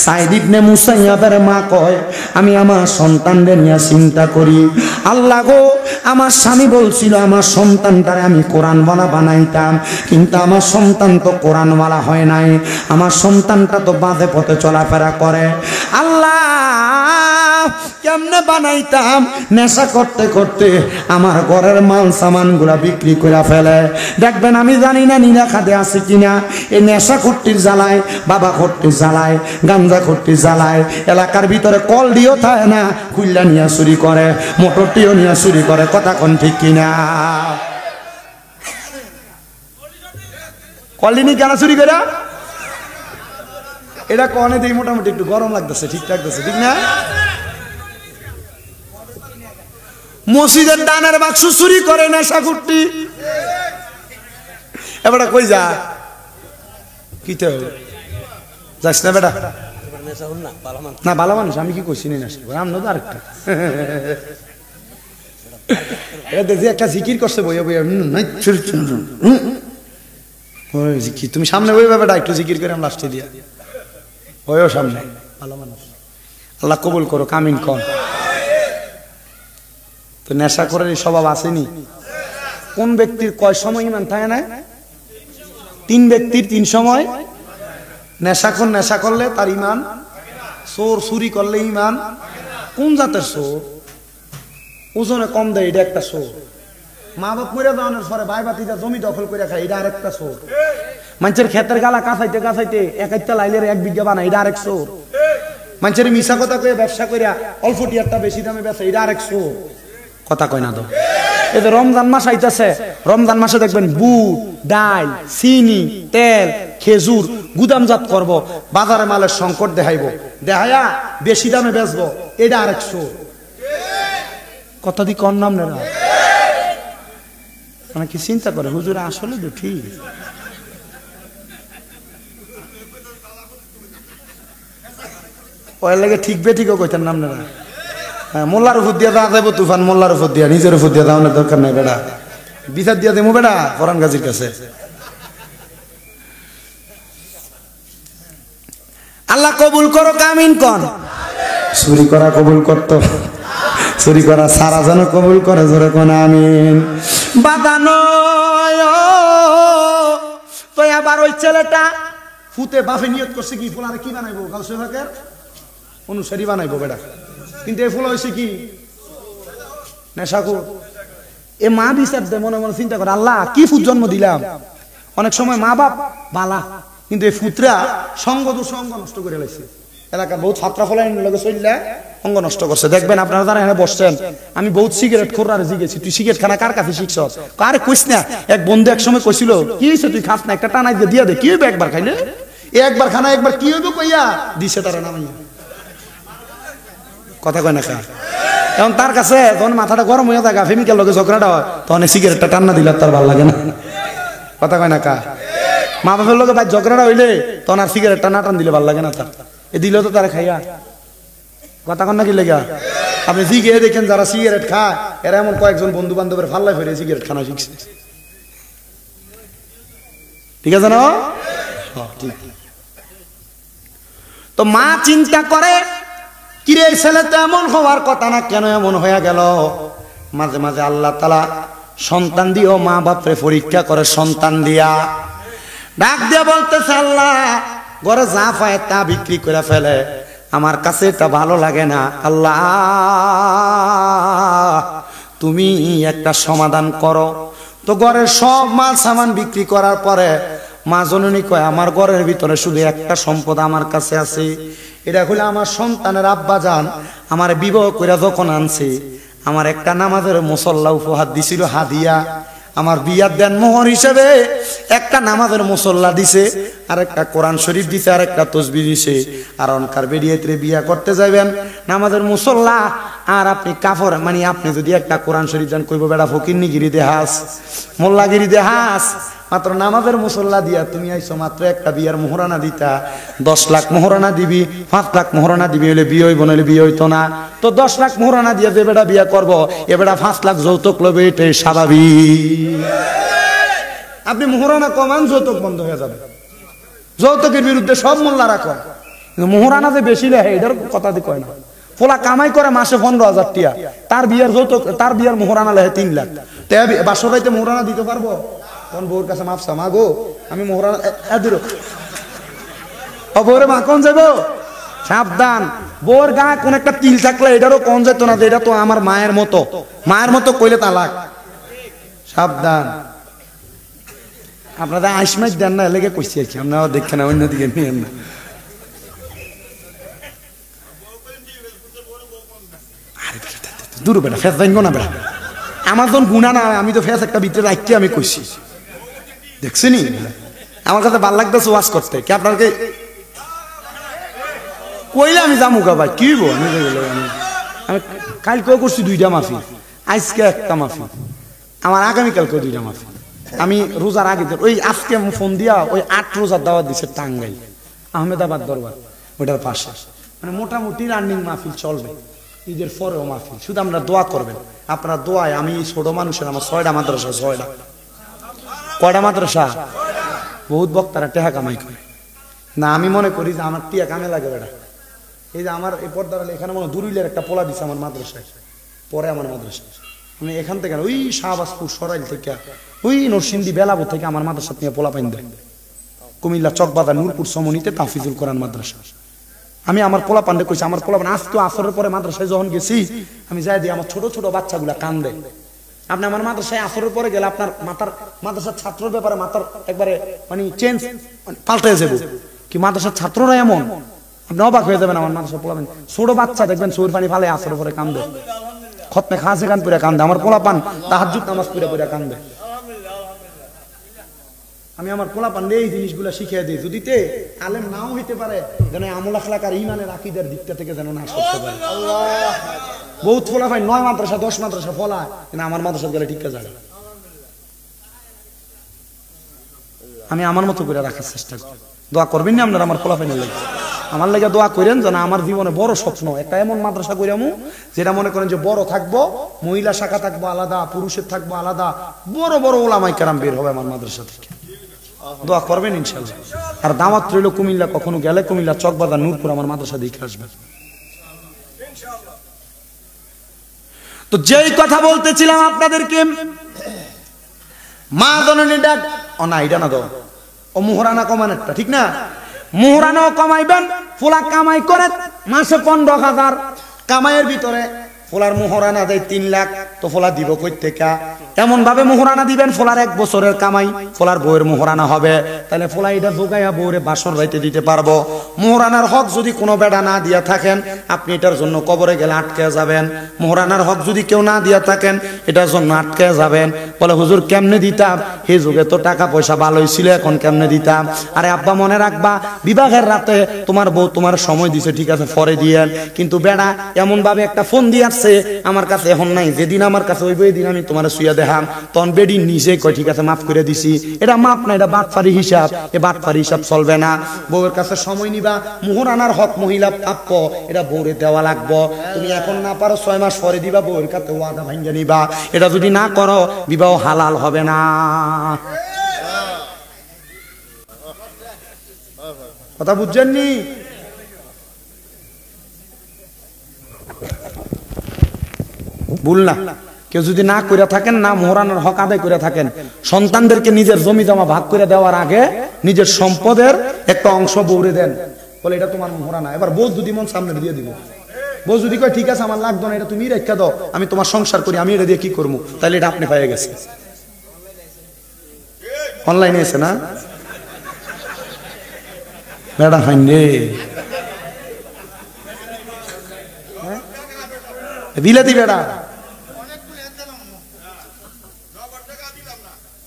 সাইদ ইবনে মুসাইয়াবের মা কয়, আমি আমার সন্তানদের নিয়ে চিন্তা করি, আল্লাহ গো আমার স্বামী বলছিল আমার সন্তানটারে আমি কোরআনওয়ালা বানাইতাম, কিন্তু আমার সন্তান তো কোরআনওয়ালা হয় নাই, আমার সন্তানটা তো বাঁধে পথে চলাফেরা করে। আল্লাহ কেমনে বানাইতাম? নেশা করতে করতে আমার ঘরের মাল সামান গুলা বিক্রি করে ফেলে। দেখবেন আমি জানি না নীলা খাদে আছে কিনা, এই নেশা খট্টির জ্বালায়, বাবা খট্টির জ্বালায়, গাঞ্জা খট্টির জ্বালায় এলাকার ভিতরে কল দিও থাকে না, খুল্লা নিয়ে চুরি করে, মোটরটিও নিয়ে চুরি করে। কথা কোন ঠিক কিনা? কলিনি কেন চুরি করে? এটা কনে দেই মোটামুটি একটু গরম লাগতেছে, ঠিক লাগতেছে, ঠিক না? মসজিদের দানের বাক্স চুরি করে নেশা কুট্টি। এবার কই যা কি তো যাস না বেটা, না ভালো মানুষ, আমি কি কইছি নেশা আমরা তো আরেকটা দেখি একটা জিকির করছে বইয়া বইয়া, তুমি সামনে বইবা বেটা, একটু জিকির করে আমি লাস্টে দিয়া ওইও সামনে। ভালো মানুষ, আল্লাহ কবুল করো, কামিন কন। তো নেশা করার এই স্বভাব আসেনি। কোন ব্যক্তির কয় সময় ঈমান থাকে না? 3 ব্যক্তির 3 সময়। নেশা করলে তার ঈমান, চোর চুরি করলে ঈমান। কোন জাতের চোর? ওজনে কম দেয়, এটা একটা চোর। মা বাপ মরে যাওয়ানোর পরে ভাই বাতিটা জমি দখল করে খায়, এটা আরেকটা চোর। মানুষের ক্ষেতের গালা কাছাইতে কাছাইতে 1 লাইলের 1 বিঘা বানায়, এটা আরেক চোর। মানুষের মিশা কথা কয়ে ব্যবসা করে অল্প টিয়ারটা বেশি দামে বেচে, এটা আরেক চোর। কথা কয় না তো? এই যে রমজান মাস আইতাছে, রমজান মাসে দেখবেন বুট, ডাল, চিনি, তেল, খেজুর গুদামজাত করব, বাজারে মালের সংকট দেখাইব, দেখাইয়া বেশি দামে বেচবো, এটা আরেক চোর। কথা দি কর নাম না, মানে কি চিন্তা করে হুজুর আসলে তো ঠিক। ওর লাগে ঠিক বে ঠিকও কইতেন নাম না। হ্যাঁ, মোল্লার উপর দিয়া দেওয়া যাবো তুফান, মোল্লার উপর দিয়া, নিজের উপর দিয়া দেওয়ানোর দরকার নাই বেটা। বিচার দিয়া দেবো বেটা ফরান গাজীর কাছে। আল্লাহ কবুল করো, কামিন কন। চুরি করা কবুল করতো, চুরি করা সারা যেন কবুল করে, জোরে কোন আমিন। বাদানো তো আবার ওই ছেলেটা ফুতে বাপে নিয়ত করছে কি ফুলারে কি বানাইবো, গাউসে ফাঁকের অনুসারী বানাইবো বেটা। কিন্তু এই ফুল হয়েছে কি নেশাখোর। এ মা বিচার দে, মনে মনে চিন্তা করে আল্লাহ কি ফুট জন্ম দিলাম। অনেক সময় মা বাপ বালা, কিন্তু এই ফুতরা সঙ্গ নষ্ট করে লাইছে। এলাকার বহুত ছাত্রা ফলাই লগে চললে অঙ্গ নষ্ট করছে। দেখবেন আপনারা যারা এখানে বসছেন, আমি বহুত সিগারেট খোরারে জিগেছি, তুই সিগারেট খানা কার কাছে শিখছ? আরে কইস না, এক বন্ধু এক সময় কইছিল কি হয়েছে তুই খাস না, একটা টানাই দিয়ে দে। কি হইবে একবার খাইলে? একবার খানা একবার কি হইবে কইয়া দিছে তারা নামাইয়া। কথা কয় না খা। এখন তার কাছে তখন মাথাটা গরম হয়ে থাকে, ফেমিকের লগে ঝগড়াটা হয়, তখন সিগারেটটা টান্না দিলে তার ভালো লাগে না। কথা কয় না কা। মা বাপের লগে ভাই ঝগড়াটা হইলে তখন আর সিগারেটটা না টান দিলে ভালো লাগে না তার। এ দিল তো তারা খাইয়া। কথা কন না কি লেগা? আপনি জিগে দেখেন যারা সিগারেট খায়, এরা এমন কয়েকজন বন্ধু বান্ধবের ফাল্লায় ফেরে সিগারেট খানা শিখছে। ঠিক আছে না? ঠিক। তো মা চিন্তা করে কিরে ছেলে তো এমন হওয়ার কথা না, কেন এমন হয়ে গেল? মাঝে মাঝে আল্লাহ তাআলা সন্তান দিও মা বাপরে পরীক্ষা করে, সন্তান দিয়া ডাক দিয়ে বলতেছে আল্লাহ ঘরে যা পায় তা বিক্রি করে ফেলে, আমার কাছে এটা ভালো লাগে না। আল্লাহ তুমি একটা সমাধান করো। তো ঘরের সব মাল সামান বিক্রি করার পরে মা জননী কয় আমার ঘরের ভিতরে শুধু একটা সম্পদ আমার কাছে আছে, এটা হলো আমার সন্তানের আব্বা জান আমার বিবাহ করে যখন আনছে আমার একটা নামাজের মুসল্লা উপহার দিছিল হাদিয়া। আমার বিয়ার দেন মোহর হিসেবে একটা নামাজের মুসল্লা দিছে, আর একটা কোরআন শরীফ দিছে, আর একটা তসবিহ দিছে। আর অনকার বেরিয়েতে বিয়া করতে যাবেন নামাজের মুসল্লা আর আপনি কাফর, মানে আপনি যদি একটা কোরআন শরীফ দেন কইব বেড়া ফকিরনিগিরি দেহাস, মোল্লাগিরি দেহাস। মাত্র নামাজের মুসল্লা দিয়া তুমি আইছো মাত্র একটা বিয়ার মোহরানা দিতা। 10 লাখ মোহরানা দিবি, 5 লাখ মোহরানা দিবি, হলে বিয়ে হইব নইলে বিয়ে হইতো না। তো 10 লাখ মোহরানা দিয়ে যে বেটা বিয়া করবো, এ বেটা 5 লাখ যৌতুক লবে, এটাই স্বাভাবিক। আপনি মোহরানা কমান, যৌতুক বন্ধ হয়ে যাবে। যৌতুকের বিরুদ্ধে সব মোল্লারা কয়, কিন্তু মোহরানা যে বেশি লেহে এটার কথা দিয়ে কয় না। পোলা কামাই করে মাসে 15,000 টাকা, তার বিয়ার যৌতুক, তার বিয়ার মোহরানা লেহে 3 লাখ। বাসর রাইতে মোহরানা দিতে পারবো? তখন বউর কাছে মাপসা, মা গো আমি মোহরানা এদির বউরে মা কোন যাবো, সাবধান। বউর গা কোন একটা তিল থাকলে এটারও কোন যেত না, এটা তো আমার মায়ের মতো, মায়ের মতো কইলে তালাক। সাবধান। আপনারা আইসমাইস দেন না, এলাকে কইছি আর কি, আপনারা দেখেন না, অন্যদিকে নিয়েন না। দূর বেটা ফেস জানবো না বেটা, আমার যখন গুণা না, আমি তো ফেস একটা ভিতরে রাখছি, আমি কইছি দেখছিনি। আমার কাছে ভাল লাগতেছে ওয়াজ করতে, কি আপনাকে কইলে আমি যাবো গা ভাই, কি হইব? আমি কালকেও করছি 2টা মাফি, আজকে একটা মাফি, আমার আগামীকালকেও 2টা মাফি। আমি রোজার আগে ওই আজকে ফোন দিয়া ওই 8 রোজার দাওয়াত দিছে টাঙ্গাইল আহমেদাবাদ দরবার, ওইটার পাশে। মানে মোটামুটি রানিং মাহফিল চলবে, ঈদের পরেও মাহফিল। শুধু আমরা দোয়া করবেন, আপনার দোয়ায় আমি ছোট মানুষের, আমার 6টা মাদ্রাসা, 6টা। কয়টা মাদ্রাসা? বহুত বক্তারা টেহা কামাই করে না। আমি মনে করি যে আমার টিয়া কামে লাগে বেটা। এই যে আমার এই পর্দার এখানে মনে দুরুইলের একটা পোলা দিছে আমার মাদ্রাসায়, পরে আমার মাদ্রাসায়। আমি এখান থেকে ওই শাহবাজপুর সরাইল থেকে, ওই নরসিংদী বেলাবো থেকে আমার মাদ্রাসা নিয়ে পোলা পাইন দেয়। কুমিল্লা চকবাজার নূরপুর সমনিতে তাফিজুল কোরআন মাদ্রাসা। আমি আমার পোলা পান্ডে কইছি, আমার পোলা আজ তো আসরের পরে মাদ্রাসায় যখন গেছি আমি যাই দিই, আমার ছোট ছোট বাচ্চাগুলা কান্দে। আপনি আমার মাদ্রাসায় আসরের পরে গেলে আপনার মাদ্রাসার ছাত্রের ব্যাপারে মাথার একবারে মানে চেঞ্জ পাল্টে যাবে। কি মাদ্রাসার ছাত্ররা এমন, আপনি অবাক হয়ে যাবেন। আমার মাদ্রাসা পোলা ছোট বাচ্চা দেখবেন চোর পানি ফালে আসরের পরে কান্দে, খতমে খাসে কান পুরা কান্দে। আমার পোলা পান তাহাজ্জুদ নামাজ পুরা পুরা কান্দে। আমি আমার পোলা পান্ডে এই জিনিসগুলো শিখিয়ে দিই, যদি আলেম নাও হইতে পারে যেন আমল আখলাক আর ঈমানের আকীদার দিকটা থেকে যেন না করতে পারে। বহুত ফলা ভাই 9 মাদ্রাসা 10 মাদ্রাসা ফলা, কিন্তু আমার মাদ্রাসা গেলে ঠিক কাজ। আমি আমার মতো করে রাখার চেষ্টা করি। দোয়া করবেন না আপনারা আমার পোলা পাইনে লাগে। আমার লাগে দোয়া করেন যেন আমার জীবনে বড় স্বপ্ন একটা এমন মাদ্রাসা কইরামু যেটা মনে করেন যে বড় থাকবো, মহিলা শাখা থাকবো আলাদা, পুরুষের থাকবো আলাদা, বড় বড় ওলামায়ে কেরাম বের হবে আমার মাদ্রাসা থেকে। দোয়া করবেন ইনশাআল্লাহ। আর দাওয়াত রইল কুমিল্লা, কখনো গেলে কুমিল্লা চকবাজার নূরপুর আমার মাদ্রাসা দেখে আসবেন। তো যেই কথা বলতেছিলাম আপনাদেরকে, মা জননী ডাক ও না এটা না দাও ও মোহরানা কমানোরটা ঠিক না, মোহরানাও কমাইবেন, ফুলা কামাই করে মাসে 15,000 কামাইয়ের ভিতরে ফোলার মোহরানা দেয় 3 লাখ, তো ফোলা দিব কই থেকে? এমন ভাবে মোহরানা দিবেন ফোলার 1 বছরের কামাই ফোলার বউয়ের মোহরানা হবে, তাহলে ফোলা এটা জোগাইয়া বউরে বাসর রাইতে দিতে পারবো। মোহরানার হক যদি কোনো বেড়া না দিয়া থাকেন আপনি এটার জন্য কবরে গেলে আটকে যাবেন। মোহরানার হক যদি কেউ না দিয়া থাকেন এটার জন্য আটকে যাবেন। বলে হুজুর কেমনে দিতাম? এই যুগে তো টাকা পয়সা ভালোই ছিল, এখন কেমনে দিতাম? আরে আব্বা মনে রাখবা, বিবাহের রাতে তোমার বউ তোমার সময় দিছে, ঠিক আছে পরে দিয়েন, কিন্তু বেড়া এমন ভাবে একটা ফোন দিয়ে আসছে আমার কাছে এখন নাই, যেদিন আমার কাছে হইব এই দিন আমি তোমার শুয়ে দেখাম, তখন বেডি নিজে কয় ঠিক আছে মাফ করে দিছি। এটা মাপ না, এটা বাটফারি হিসাব। এ বাটফারি হিসাব চলবে না। বউয়ের কাছে সময় নিবা, মোহরানার হক মহিলা প্রাপ্য, এটা বউরে দেওয়া লাগবো। তুমি এখন না পারো 6 মাস পরে দিবা, বউয়ের কাছে ওয়াদা ভাঙ্গে নিবা। এটা যদি না করো বিবাহ হালাল হবে না। কথা বুঝছেননি? ভুল না। কেউ যদি না করে থাকেন, না মোহরানার হক আদায় করে থাকেন, সন্তানদেরকে নিজের জমি জমা ভাগ করে দেওয়ার আগে নিজের সম্পদের একটা অংশ বউরে দেন, বলে এটা তোমার মোহরানা। এবার বউ যদি মন সামনে দিয়ে দিব, বউ যদি কয় ঠিক আছে আমার লাগতো না, এটা তুমি রেখে দাও, আমি তোমার সংসার করি, আমি এটা দিয়ে কি করবো, তাহলে এটা আপনি পেয়ে গেছে। অনলাইনে এসে না বেড়া হাইন রে বিলাতি বেড়া,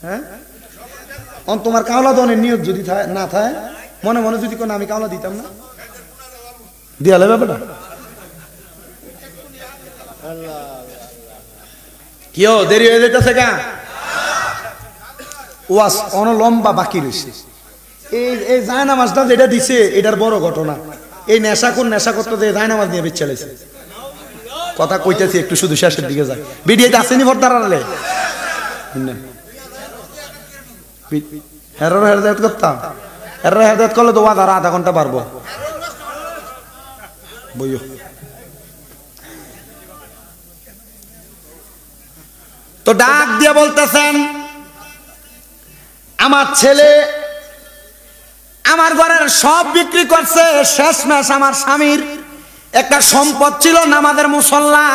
হ্যাঁ তোমার কাওলা দনের নিয়ত যদি না থাকে, মনে মনে যদি কোনো আমি কাওলা দিতাম না, দিয়া লেবে বেটা কিও দেরি হয়ে যেতেছে গা, ওয়াস অন লম্বা বাকি রয়েছে। এই জায়নামাজটা যেটা দিছে এটার বড় ঘটনা। এই নেশা করতে যে জায়নামাজ নিয়ে বেচ চালাইছে, কথা কইতেছি একটু শুধু শেষের দিকে যায়। ভিডিওতে আসেনি ভর্তারালে হেদায়েত করতাম, হেদায়েত করলে তো আধা ঘন্টা পারবো বইও। তো ডাক দিয়ে বলতেছেন আমার ছেলে আমার ঘরের সব বিক্রি করছে, শেষ মাস আমার স্বামীর একটা সম্পদ ছিল নামাজের মুসল্লা,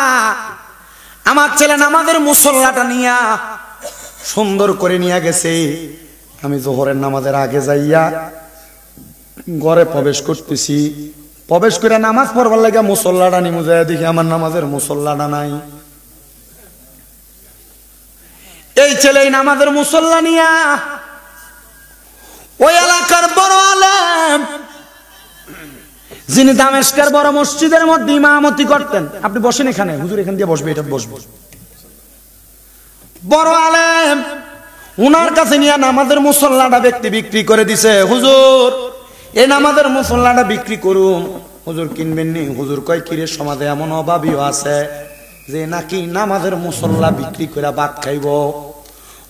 আমার ছেলে নামাজের মুসল্লাটা নিয়া সুন্দর করে নিয়ে গেছে। আমি জোহরের নামাজের আগে যাইয়া ঘরে প্রবেশ করতেছি, প্রবেশ করে নামাজ পড়বার লাগে মুসল্লাটা নিমু, যায় দেখি আমার নামাজের মুসল্লাটা নাই। এই ছেলে নামাজের মুসল্লা নিয়া ওই এলাকার বড় আলেম যিনি দামেস্কের বড় মসজিদের মধ্যে ইমামতি করতেন, আপনি বসেন এখানে, হুজুর এখান দিয়ে বসবে, এটা বসবো, বড় আলেম উনার কাছে নিয়ে নামাজের মুসল্লাটা ব্যক্তি বিক্রি করে দিছে। হুজুর এই নামাজের মুসল্লাটা বিক্রি করুন, হুজুর কিনবেন নি? হুজুর কয় কিরে সমাজে এমন অভাবীও আছে যে নাকি নামাজের মুসল্লা বিক্রি করে ভাত খাইব।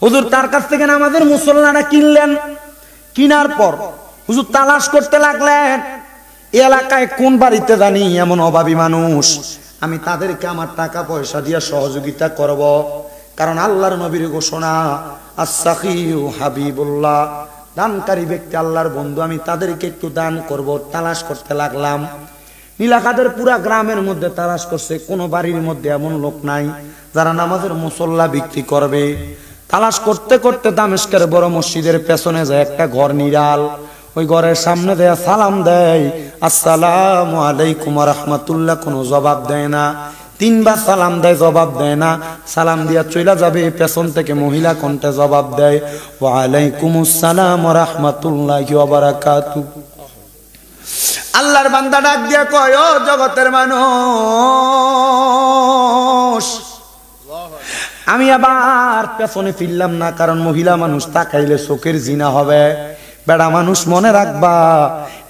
হুজুর তার কাছ থেকে নামাজের মুসল্লাটা কিনলেন, কিনার পর হুজুর তালাশ করতে লাগলেন এলাকায় কোন বাড়িতে জানি এমন অভাবী মানুষ, আমি তাদেরকে আমার টাকা পয়সা দিয়ে সহযোগিতা করব। কারণ আল্লাহর নবীর ঘোষণা আস-সাখিউ হাবিবুল্লাহ, দানকারী ব্যক্তি আল্লাহর বন্ধু, আমি তাদেরকে একটু দান করব। তালাশ করতে লাগলাম, নীলাখাদের পুরা গ্রামের মধ্যে তালাশ করছে, কোনো বাড়ির মধ্যে এমন লোক নাই যারা নামাজের মুসল্লা বিক্রি করবে। তালাশ করতে করতে দামেস্কের বড় মসজিদের পেছনে যায় একটা ঘর নিরাল, ওই ঘরের সামনে দেয়া সালাম দেয়, আসসালামু আলাইকুম ওয়া রাহমাতুল্লাহ, কোনো জবাব দেয় না। 3 বার সালাম দেয়, জবাব দেয় না। সালাম দিয়া চইলা যাবে, পেছন থেকে মহিলা কণ্ঠে জবাব দেয়, ওয়া আলাইকুমুস সালাম ওয়া রাহমাতুল্লাহি ওয়া বারাকাতুহু। আল্লাহর বান্দা ডাক দিয়া কয়, ও জগতের মানুষ, আমি আবার পেছনে ফিরলাম না, কারণ মহিলা মানুষ তাকাইলে চোখের জিনা হবে। বেড়া মানুষ মনে রাখবা,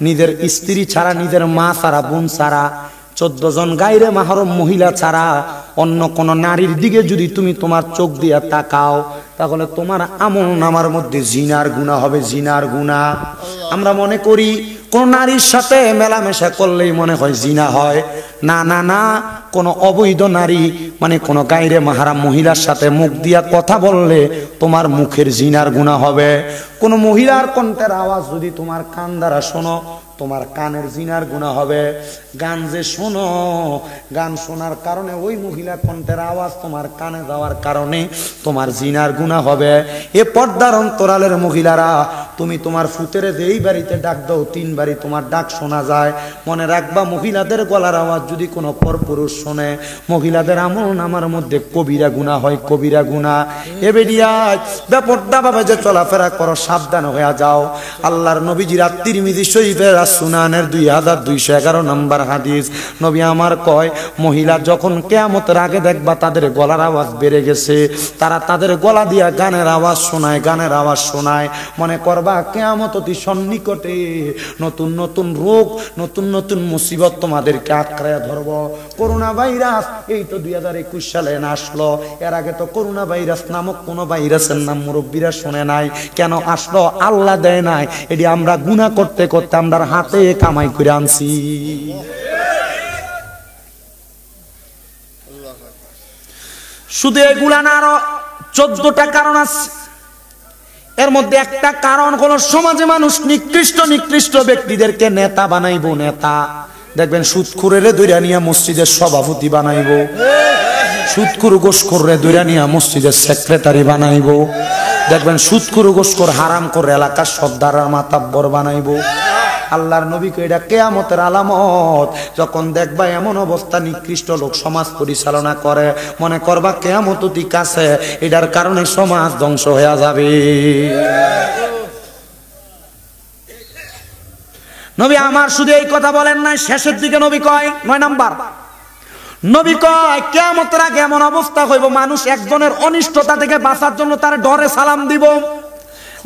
নিজের স্ত্রী ছাড়া, নিজের মা ছাড়া, বোন ছাড়া, 14 জন গায়রে মাহরম মহিলা ছাড়া অন্য কোন নারীর দিকে যদি তুমি তোমার চোখ দিয়ে তাকাও, তাহলে তোমার আমলনামার মধ্যে জিনার গুনাহ হবে, জিনার গুনাহ। আমরা মনে করি কোন নারীর সাথে মেলামেশা করলেই মনে হয় জিনা হয়। না না না, কোন অবৈধ নারী মানে কোন গায়রে মাহরাম মহিলার সাথে মুখ দিয়া কথা বললে তোমার মুখের জিনার গুনাহ হবে। কোন মহিলার কণ্ঠের আওয়াজ যদি তোমার কান দ্বারা শোনো, তোমার কানের জিনার গুনাহ হবে। গান যে শোনো, গান শোনার কারণে ওই মহিলা কণ্ঠের আওয়াজ তোমার কানে যাওয়ার কারণে তোমার জিনার গুনাহ হবে। এ পর্দার অন্তরালের মহিলারা, তুমি তোমার ফুতেরে যেই বাড়িতে ডাক দাও 3 বাড়ি তোমার ডাক শোনা যায়। মনে রাখবা, মহিলাদের গলার আওয়াজ যদি কোনো পরপুরুষ শোনে, মহিলাদের আমলনামার মধ্যে কবিরা গুনাহ হয়, কবিরা গুনাহ। এ বেডিয়া বেপর্দা ভাবে যে চলাফেরা করো, সাবধান হয়ে যাও। আল্লাহর নবীজি তিরমিজি শরীফের সুনানের 2211 নম্বর হাদিস, নবী আমার কয়, মহিলা যখন কিয়ামতের আগে দেখবা তাদের গলার আওয়াজ বেড়ে গেছে, তারা তাদের গলা দিয়া গানের আওয়াজ শোনায়, গানের আওয়াজ শোনায়, মনে করবা কিয়ামত অতি সন্নিকটে, নতুন নতুন রোগ, নতুন নতুন মুসিবত তোমাদেরকে আঁকড়ে ধরবো। করোনা ভাইরাস এই তো 2021 সালে আসলো। এর আগে তো করোনা ভাইরাস নামক কোন ভাইরাসের নাম মুরব্বীরা শুনে নাই। কেন আসলো? আল্লাহ দেয় নাই। এটি আমরা গুনাহ করতে করতে আমরা হাতে কামাই করে আনছি। শুধু এগুলা না, আরো 14টা কারণ আছে। এর মধ্যে একটা কারণ হলো, সমাজে মানুষ নিকৃষ্ট নিকৃষ্ট ব্যক্তিদেরকে নেতা বানাইবো। নেতা দেখবেন সুদখোরের দৈরা নিয়ে মসজিদের সভাপতি বানাইবো, সুদখোর গোশখোরে দৈরা নিয়ে মসজিদের সেক্রেটারি বানাইবো, দেখবেন সুদখোর গোশখোর হারাম করে এলাকার সর্দার আর মাতাব্বর বানাইবো। আল্লাহর নবীকে এটা কিয়ামতের আলামত। যখন দেখবা এমন অবস্থা নিকৃষ্ট লোক সমাজ পরিচালনা করে, মনে করবা কিয়ামত অতি কাছে, এটার কারণে সমাজ ধ্বংস হয়ে যাবে। নবী আমার শুধু এই কথা বলেন নাই, শেষের দিকে নবী কয় 9 নাম্বার, নবী কয় কিয়ামতের আগে এমন অবস্থা হইব, মানুষ একজনের অনিষ্টতা থেকে বাঁচার জন্য তার ডরে সালাম দিব।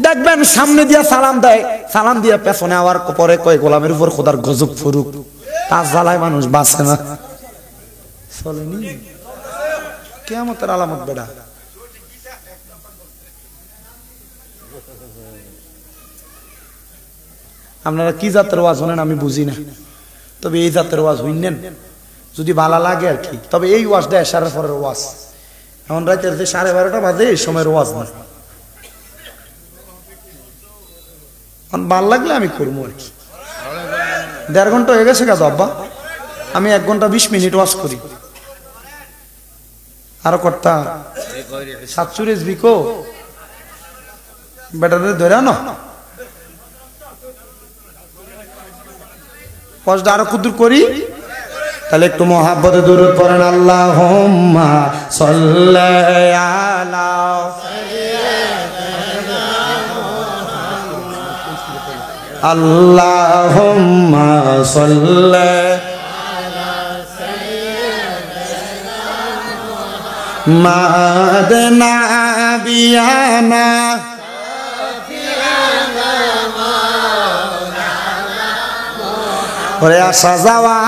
দেখবেন সামনে দিয়া সালাম দেয়, সালাম দিয়া পেছনে আওয়ার পরে কয় গোলামের উপর খোদার গজব ফুরুক, তার জ্বালায় মানুষ বাঁচে না। চলেনি কিয়ামতের আলামত বেড়া। আপনারা কি জাতের ওয়াজ শোনেন আমি বুঝি না, তবে এই জাতের ওয়াজ হইনেন যদি ভালো লাগে আর কি। তবে এই ওয়াজটা এশারের পরের ওয়াজ, এখন রাতের যে 12:30 বাজে এই সময়ের ওয়াজ না। ভাল লাগলে আমি করবো আর কি। 1.5 ঘন্টা হয়ে গেছে কাজ আব্বা, আমি 1 ঘন্টা 20 মিনিট ওয়াজ করি। আরো কর্তা 740 বিকো বেটারে ধরে আনো, ওয়াজটা আরো কুদুর করি। তাহলে একটু মহাব্বতে দুরূদ পড়েন, আল্লাহুম্মা সাল্লি আলা আল্লাহুম্মা সাল্লি আলা সাইয়্যিদিনা মুহাম্মাদ নাবিয়ানা সাফিয়ানা মাওলানা। ওরে আসা যাওয়া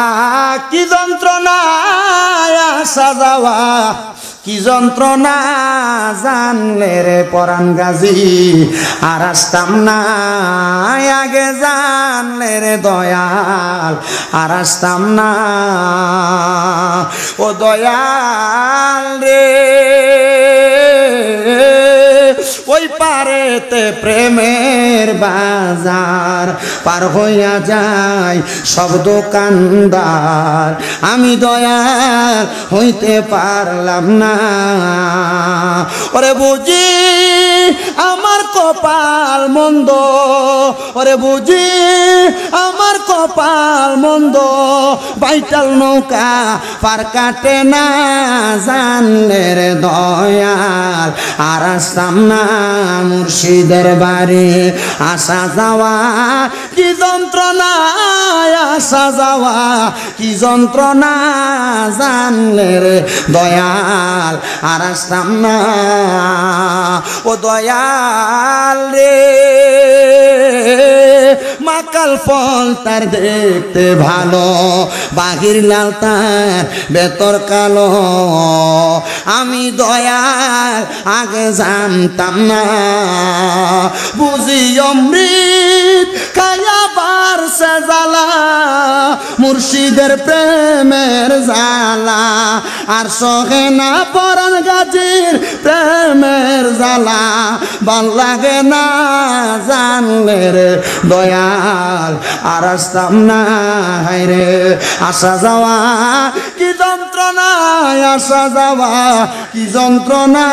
কি যন্ত্রণা, আসা যাওয়া কি যন্ত্রণা, জানলে রে পরাণ গাজী আর আসতাম না, আগে জানলে রে দয়াল আর আসতাম না। ও দয়াল রে, ওই পারেতে প্রেমের বাজার পার হইয়া যায় সব দোকানদার, আমি দয়াল হইতে পারলাম না। ওরে বুঝি আমার কপাল মন্দ, ওরে বুঝি আমার কপাল মন্দ, বাইটাল নৌকা পার কাটে না, জানলে রে দয়াল আর আসতাম না। মুর্শিদের বাড়ি আসা যাওয়া কি যন্ত্রণায় আসা যাওয়া, কি যন্ত্রণা জানলে রে দয়াল আর আসতাম না। ও দয়াল রে, মাকাল ফল তার দেখতে ভালো, বাহির লাল তার ভেতর কালো। আমি দয়াল আগে জানতাম না, বুঝি অমৃত খায়াবার সে জ্বালা, মুর্শিদের প্রেমের জ্বালা আর সহে না পরাণ গাজীর প্রেমের জ্বালা। ভাল লাগে না জানলে রে দয়াল আর আসতাম না। রে আসা যাওয়া কি যন্ত্রণা, আসা যাওয়া কি যন্ত্রণা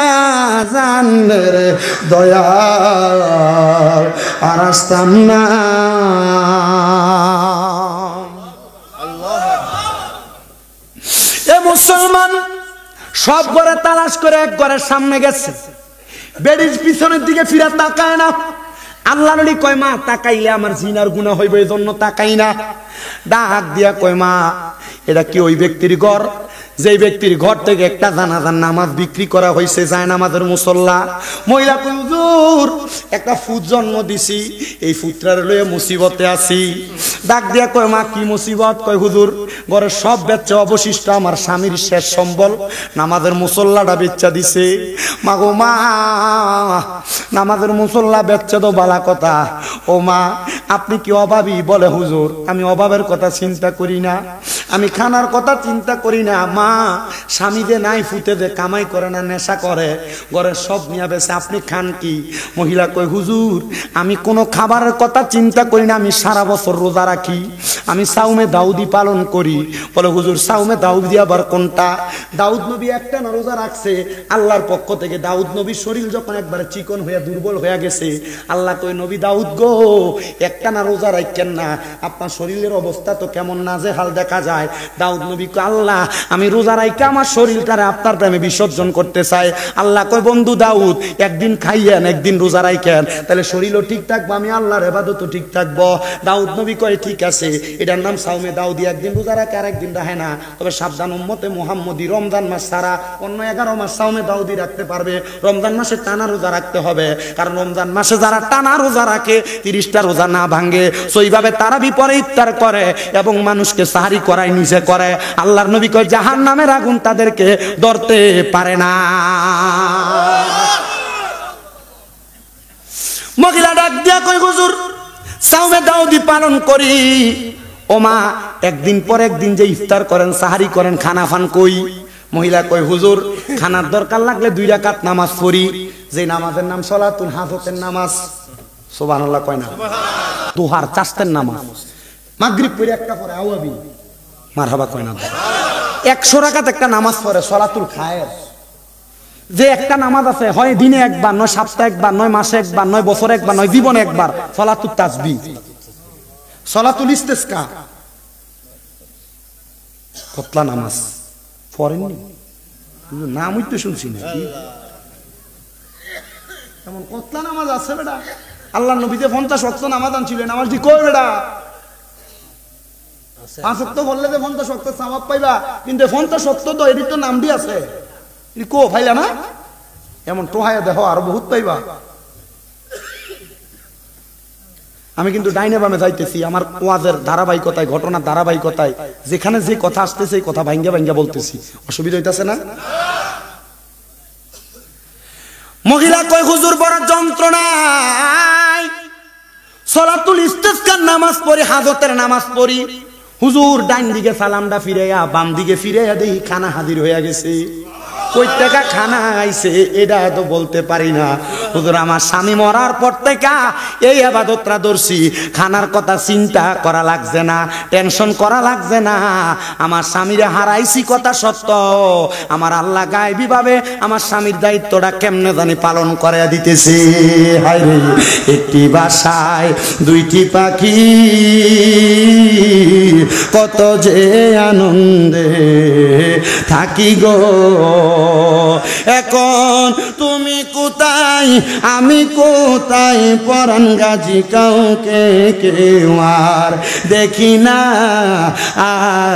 জানলে রে দয়াল আর আসতাম না। এ মুসলমান সব ঘরে তালাশ করে এক ঘরের সামনে গেছে, বেড়ির পিছনের দিকে ফিরে তাকায় না। আল্লাহ নবী কয় মা তাকাইলে আমার জিনার গুনাহ হইবে, এই জন্য তাকাই না। ডাক দিয়া কয় মা এটা কি ওই ব্যক্তির ঘর যেই ব্যক্তির ঘর থেকে একটা জানাজার নামাজ বিক্রি করা হয়েছে, যায় নামাজের মুসল্লা? মহিলা কয় হুজুর একটা ফুট জন্ম দিছি, এই ফুটটার লয়ে মুসিবতে আছি। ডাক দিয়া কয় মা কি মুসিবত? কয় হুজুর ঘরের সব বেচা অবশিষ্ট আমার স্বামীর শেষ সম্বল নামাজের মুসল্লাটা বেচা দিছে। মা গো মা, নামাজের মুসল্লা বেচা তো বালা কথা। ও মা আপনি কি অভাবী? বলে হুজুর আমি অভাবের কথা চিন্তা করি না, আমি খানার কথা চিন্তা করি না। মা স্বামী যে নাই ফুটে যে কামাই করে না, নেশা করে, ঘরের সব নিয়ে বেছে, আপনি খান কি? মহিলা কই হুজুর আমি কোনো খাবারের কথা চিন্তা করি না, আমি সারা বছর রোজা রাখি, আমি সাউমে দাউদি পালন করি। বলে হুজুর সাউমে দাউদি আবার কোনটা? দাউদ নবী একটা না রোজা রাখছে আল্লাহর পক্ষ থেকে। দাউদ নবীর শরীর যখন একবারে চিকন হয়ে দুর্বল হয়ে গেছে, আল্লাহ কই নবী দাউদ গো একটা না রোজা রাখেন না, আপনার শরীরের অবস্থা তো কেমন নাজেহাল দেখা যায়। দাউদ নবী কয় আল্লাহ আমি রোজা রাইকা আমার শরীরটারে আপনার প্রেমে বিসর্জন করতে চাই। আল্লাহ কয় বন্ধু দাউদ একদিন খাইয়েন একদিন রোজা রাইকেন, তাহলে শরীরও ঠিক থাকবো, আমি আল্লাহর ইবাদতও ঠিক থাকবো। দাউদ নবী কয় ঠিক আছে, এটার নাম সাউমে দাউদি, একদিন রোজা রাখে আর একদিন রাখে না। তবে সাবধান উম্মতে মুহাম্মদী রমজান মাস ছাড়া অন্য 11 মাস সাউমে দাউদি রাখতে পারবে, রমজান মাসে টানা রোজা রাখতে হবে। কারণ রমজান মাসে যারা টানা রোজা রাখে 30টা রোজা না ভাঙে, সেইভাবে তারা বিপরে ইফতার করে এবং মানুষকে সাহারি করায় নিজে করে। আল্লাহর নবী কয় জাহান্নামের আগুন তাদেরকে ধরতে পারে না। মহিলা ডাক দিয়া কয় হুজুর সাউমে দাউদি পালন করি। ও মা একদিন পর একদিন যে ইফতার করেন সাহারি করেন খানা ফান কই? মহিলা কয় হুজুর খানার দরকার লাগলে 2 রাকাত নামাজ পড়ি, যে নামাজের নাম সলাতুল হাজতের নামাজ। সুবহানাল্লাহ কয় না? দুহার চাস্তের নামাজ, মাগরিব পড়ে একটা পরে আওয়াবি মারহাবা কয় না? 100 রাকাত একটা নামাজ পড়ে সলাতুল খায়ের। যে একটা নামাজ আছে হয় দিনে একবার, নয় সপ্তাহে একবার, নয় মাসে একবার, নয় বছরে একবার, নয় জীবনে একবার, সলাতুল তাসবিহ, সলাতুল ইস্তিসকা। কতলা নামাজ পড়েননি? নামই তো শুনছি না। এমন কতলা নামাজ আছে বেটা? আল্লাহ নবী যে 50 ওয়াক্ত নামাজ আনছিলেন, নামাজটি কই বেটা? 5 ওয়াক্ত বললে যে 50 ওয়াক্ত সওয়াব পাইবা, কিন্তু 50 ওয়াক্ত তো এর তো নাম দি আছে, এর কো ফাইলা না? এমন টোহায়া দেখো আরো বহুত পাইবা। আমি কিন্তু ডাইনে বামে যাইতেছি, আমার ওয়াজের ধারাবাহিকতায়, ঘটনার ধারাবাহিকতায় যেখানে যে কথা আসতেছে এই কথা ভাঙ্গা ভাঙ্গা বলতেছি, অসুবিধা হইতাছে না? মহিলা কয় হুজুর বড় যন্ত্রণায় সলাতুল ইস্তিসকার নামাজ পড়ি, হাজতের নামাজ পড়ি। হুজুর ডাইন দিকে সালামটা ফিরাইয়া বাম দিকে ফিরাইয়া দেখি খানা হাজির হয়ে গেছে। কই টাকা খানা আইছে এটা তো বলতে পারি না। হুজুর আমার স্বামী মরার পর থেকে এই ইবাদতটা ধরছি, খানার কথা চিন্তা করা লাগছে না, টেনশন করা লাগছে না। আমার স্বামীরে হারাইছি কথা সত্য, আমার আল্লাহ গায়েবী ভাবে আমার স্বামীর দায়িত্বটা কেমনে জানি পালন করে দিতেছে। হায়রে একটি বাসায় 2টি পাখি কত যে আনন্দে থাকি গো, এখন তুমি কোথায় আমি কোথায় পরাণ গাজী কাউকে কেউ আর দেখি না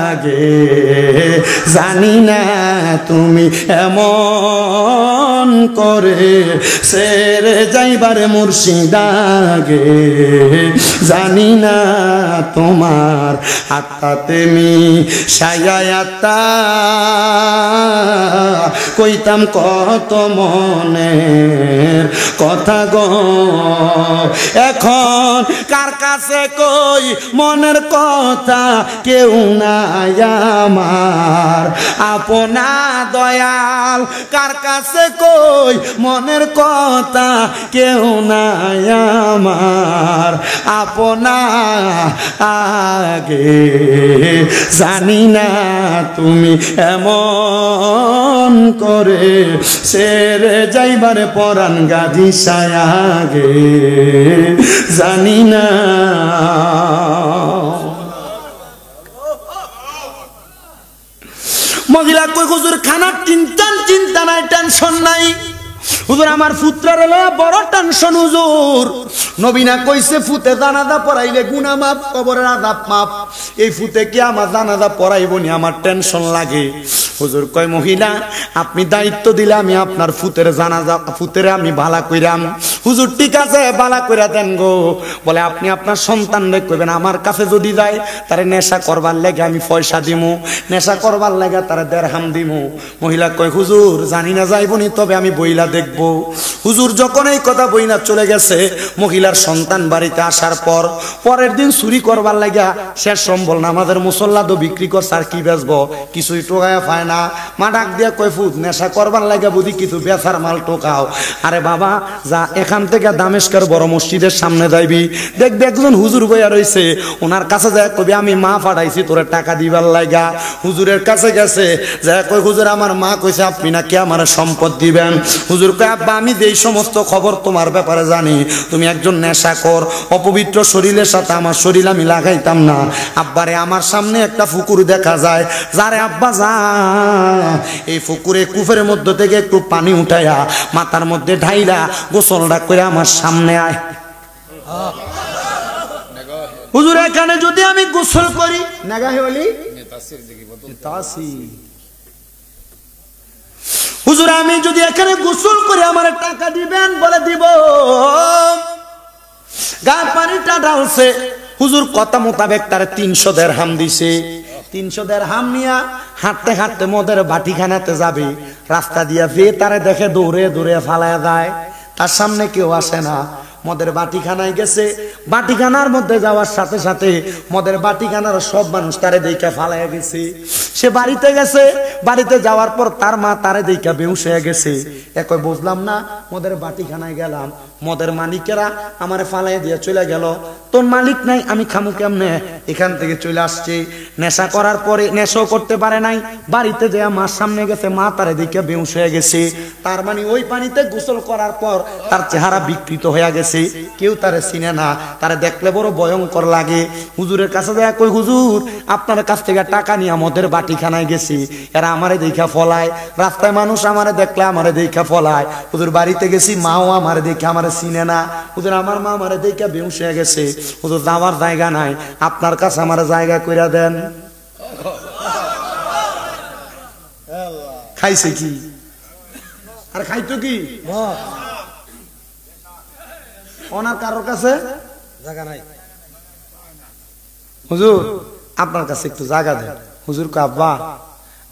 আগে জানি না তুমি এমন করে সেরে যাইবার মুর্শিদাগে জানি না তোমার আত্মাতে মি সায়াতা কইতাম কত মনের কথা গো এখন কার কাছে কই মনের কথা কেউ নাই আমার আপনা দয়াল কার কাছে কই মনের কথা কেউ নাই আমার আপনা আগে জানি না তুমি এমন করে সেরে যাইবার পরাণ গাজী সায়াগে জানি না মহিলা কই হুজুর খানা চিন্তা নাই টেনশন নাই হুজুর আমার পুত্রের লয়া বড় টেনশন হুজুর নবীনা কইছে ফুতে জানাজা পড়াইলে গুনাহ মাফ কবরের আযাব মাফ এই ফুতে কি আমার জানাজা পড়াইবনি আমার টেনশন লাগে হুজুর কয় মহিলা আপনি দায়িত্ব দিলে আমি আপনার ফুতের জানাজা ফুতের আমি ভালা কইরাম হুজুর ঠিক আছে ভালা কইরা দেন গো বলে আপনি আপনার সন্তানরে কইবেন আমার কাছে যদি যায় তারে নেশা করবার লাগে আমি পয়সা দিমু নেশা করবার লাগে তারে দিরহাম দিমু মহিলা কয় হুজুর জানি না যাইবনি তবে আমি বইলা দেখব হুজুর যখন এই কথা বইনা চলে গেছে মহিলার সন্তান বাড়িতে আসার পর পরের দিন চুরি করবার লাগা শেষ সম্বল না আমাদের মুসল্লা তো বিক্রি করছে আর কি বেচবো কিছুই টোকায়া পায় না মা ডাক দিয়া কয় ফুট নেশা করবার লাগা বুঝি কিছু বেচার মাল টোকাও আরে বাবা যা এখান থেকে দামেস্কের বড় মসজিদের সামনে যাইবি দেখবি একজন হুজুর বইয়া রইছে ওনার কাছে যায় কবি আমি মা পাঠাইছি তোরে টাকা দিবার লাগা হুজুরের কাছে গেছে যায় কই হুজুর আমার মা কইছে আপনি নাকি আমার সম্পদ দিবেন হুজুর কয় আব্বা আমি যেই সমস্ত খবর তোমার ব্যাপারে জানি তুমি একজন নেশাখোর অপবিত্র শরীরের সাথে আমার শরীর আমি লাগাইতাম না আব্বারে আমার সামনে একটা পুকুর দেখা যায় যারে আব্বা যা এই পুকুরে কুফের মধ্য থেকে একটু পানি উঠাইয়া মাথার মধ্যে ঢাইলা গোসলটা করে আমার সামনে আয় হুজুর এখানে যদি আমি গোসল করি নাগাহে বলি হুজুর আমি যদি এখানে গোসল করে আমার টাকা দিবেন বলে দিব গা পানিটা ঢালছে হুজুর কথা মোতাবেক তার 300 দিরহাম দিছে 300 দিরহাম নিয়া হাঁটতে হাঁটতে মদের বাটিখানাতে যাবে রাস্তা দিয়া ফিরে তারে দেখে দৌড়ে দৌড়ে ফালায়া যায় তার সামনে কেউ আসে না মদের বাটিখানায় গেছে বাটিখানার মধ্যে যাওয়ার সাথে সাথে মদের বাটিখানার সব মানুষ তারে দেখা ফালাইয়া গেছে সে বাড়িতে গেছে বাড়িতে যাওয়ার পর তার মা তারে দেখা বেহুশ হয়ে গেছে একই বুঝলাম না মদের বাটিখানায় গেলাম মদের মালিকেরা আমারে ফালাইয়া দিয়ে চলে গেল তোর মালিক নাই আমি খামু কেমনে এখান থেকে চলে আসছে নেশা করার পরে নেশাও করতে পারে নাই বাড়িতে যেয়ে মার সামনে গেছে মা তারে দেখা বেহুশ হয়ে গেছে তার মানে ওই পানিতে গোসল করার পর তার চেহারা বিকৃত হয়ে গেছে কেউ তারে চিনে না তারে দেখলে বড় ভয়ঙ্কর লাগে হুজুরের কাছে যায় কই হুজুর আপনার কাছ থেকে টাকা নিয়ে মদের বাটিখানায় গেছি এরা আমারে দেখা ফলায় রাস্তায় মানুষ আমারে দেখলে আমারে দেখা ফলায় হুজুর বাড়িতে গেছি মাও আমারে দেখে আমারে চিনে না হুজুর আমার মা আমারে দেখা বেহুশ হয়ে গেছে হুজুর যাওয়ার জায়গা নাই আপনার কাছে আমার জায়গা কইরা দেন খাইছে কি আর খাইতো কি ওনার কারোর কাছে জায়গা নাই হুজুর আপনার কাছে একটু জায়গা দেন হুজুর কো আব্বা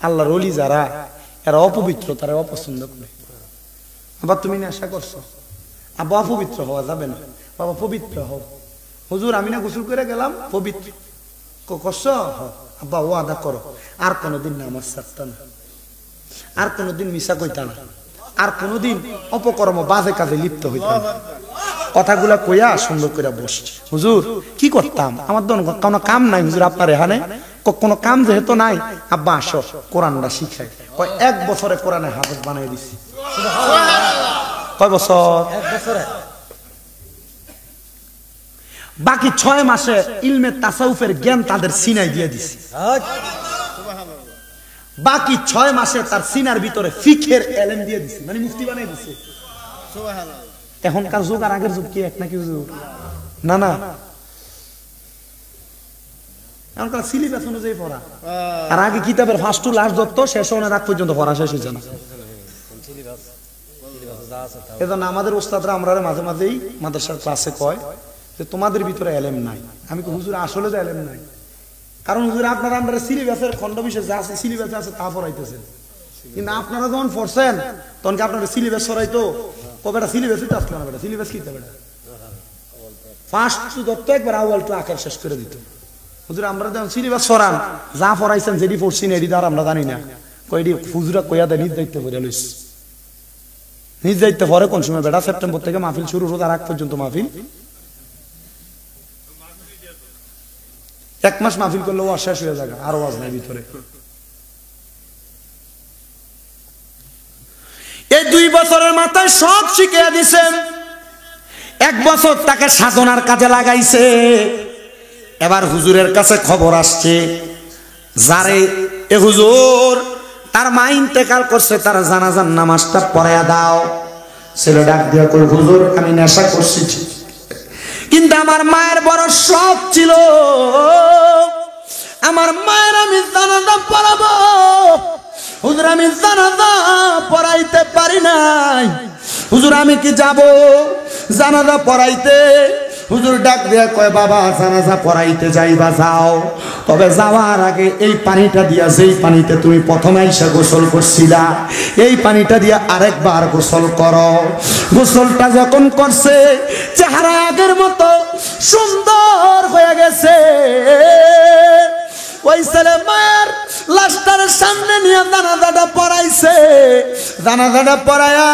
আল্লাহর ওলি যারা এরা অপবিত্র তারা অপছন্দ করে আবার তুমি নেশা করছো আব্বা অপবিত্র হওয়া যাবে না বাবা পবিত্র হও হুজুর আমি না গোসল করে গেলাম পবিত্র করছো আব্বা ওয়াদা করো আর কোনোদিন নামাজ ছাড়তা না আর কোনোদিন মিশা কইতা না আর কোনোদিন অপকর্ম বাজে কাজে লিপ্ত হইতাম কথাগুলা কইয়া সুন্দর করে বসছি হুজুর কি করতাম আমার তো কোনো কাম নাই হুজুর আপনার এখানে কোনো কাম যেহেতু নাই আব্বা আসো কোরআনটা শিখাই 1 বছরে কোরআনে হাফেজ বানাই দিছি কয় বছর 1 বছরে বাকি 6 মাসে ইলমে তাসাউফের জ্ঞান তাদের সিনাই দিয়ে দিছি বাকি 6 মাসে তার সিনার ভিতরে ফিকহের এলেম দিয়ে দিছে, মানে মুফতি বানাই দিছে। এখনকার যুগ আর আগের যুগ কি এক নাকি যুগ? না না, এখনকার সিলেবাস অনুযায়ী পড়া। আর আগে কিতাবের ফার্স্ট টু লাস্ট যত শেষ হওয়ার আগ পর্যন্ত পড়া শেষ হয়েছে না। এজন্য আমাদের ওস্তাদরা আমরা মাঝে মাঝেই মাদ্রাসার ক্লাসে কয় যে তোমাদের ভিতরে এলেম নাই। আমি কি হুজুর আসলে যে এলেম নাই, কারণ হুজুর আপনারা আমরা সিলেবাসের খণ্ড বিশেষ যা আছে সিলেবাসে আছে তা পড়াইতেছেন, কিন্তু আপনারা যখন পড়ছেন তখন কি আপনারা সিলেবাস সরাইতো? কবেটা সিলেবাসই তো আসলো না, বেটা সিলেবাস কি বেটা ফার্স্ট টু যত একবার আউয়াল টু আখের শেষ করে দিত। হুজুর আমরা যখন সিলেবাস সরান যা পড়াইছেন যেটি পড়ছি না এটি আর আমরা জানি না, কয়টি হুজুরা কইয়া দেয় নিজ দায়িত্ব করে লইস, নিজ দায়িত্ব পরে কোন সময় বেটা সেপ্টেম্বর থেকে মাহফিল শুরু হতো আর আগ পর্যন্ত মাহফিল, 1 মাস মাহফিল করলেও শেষ হয়ে যায় আর ওয়াজ নাই ভিতরে। এই 2 বছরের মাথায় সব শিখিয়ে দিছেন, 1 বছর তাকে সাধনার কাজে লাগাইছে। এবার হুজুরের কাছে খবর আসছে, যারে এ হুজুর তার মা ইন্তেকাল করছে, তার জানাজার নামাজটা পড়ায়া দাও। ছেলে ডাক দিয়া কই হুজুর আমি নেশা করছি কিন্তু আমার মায়ের বড় শখ ছিল, আমার মায়ের আমি জানাজা পড়াবো। হুজুর আমি জানাজা পড়াইতে পারি নাই, হুজুর আমি কি যাব জানাজা পড়াইতে? হুজুর ডাক দিয়া কয় বাবা জানাজা পড়াইতে যাইবা যাও, তবে যাওয়ার আগে এই পানিটা দিয়া, যেই পানিতে তুমি প্রথমে এসে গোসল করছিলা এই পানিটা দিয়া আরেকবার গোসল করো। গোসলটা যখন করছে চেহারা আগের মতো সুন্দর হয়ে গেছে। ওই ছেলে মায়ের লাশটার সামনে নিয়ে জানাজাটা পড়াইছে, জানাজাটা পড়ায়া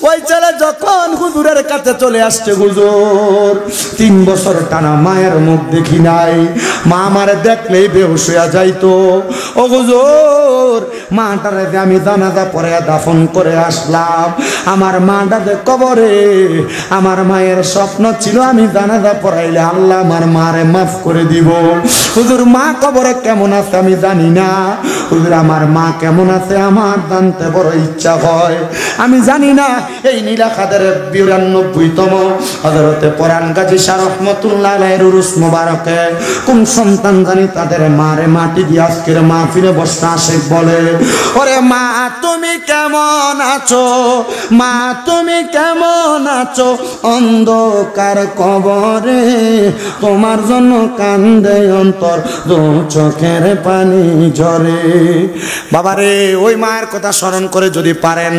ওই ছেলে যখন হুজুরের কাছে চলে আসছে, হুজুর 3 বছর টানা মায়ের মুখ দেখি নাই, মা আমারে দেখলেই বেহুশ হইয়া যাইতো। ও হুজুর মাটারে আমি জানাজা পড়ায়া দাফন করে আসলাম, আমার মাটারে কবরে, আমার মায়ের স্বপ্ন ছিল আমি জানাজা পড়াইলে আল্লাহ আমার মারে মাফ করে দিব। হুজুর মা কবরে কেমন আছে আমি জানি না, হুজুর আমার মা কেমন আছে আমার জানতে বড় ইচ্ছা হয়। আমি জানি না এই নীলাখাদের 92তম হযরতে পরাণ গাজী শাহ রহমাতুল্লাহ আলাইহির উরুস মোবারকে কোন সন্তান জানি তাদের মারে মাটি দিয়ে আজকের মাহফিলে বসা আশেক বলে, ওরে মা তুমি কেমন আছো, মা তুমি কেমন আছো, অন্ধকার কবরে তোমার জন্য কান্দে অন্তর, দু চোখের পানি ঝরে। বাবারে ওই মায়ের কথা স্মরণ করে যদি পারেন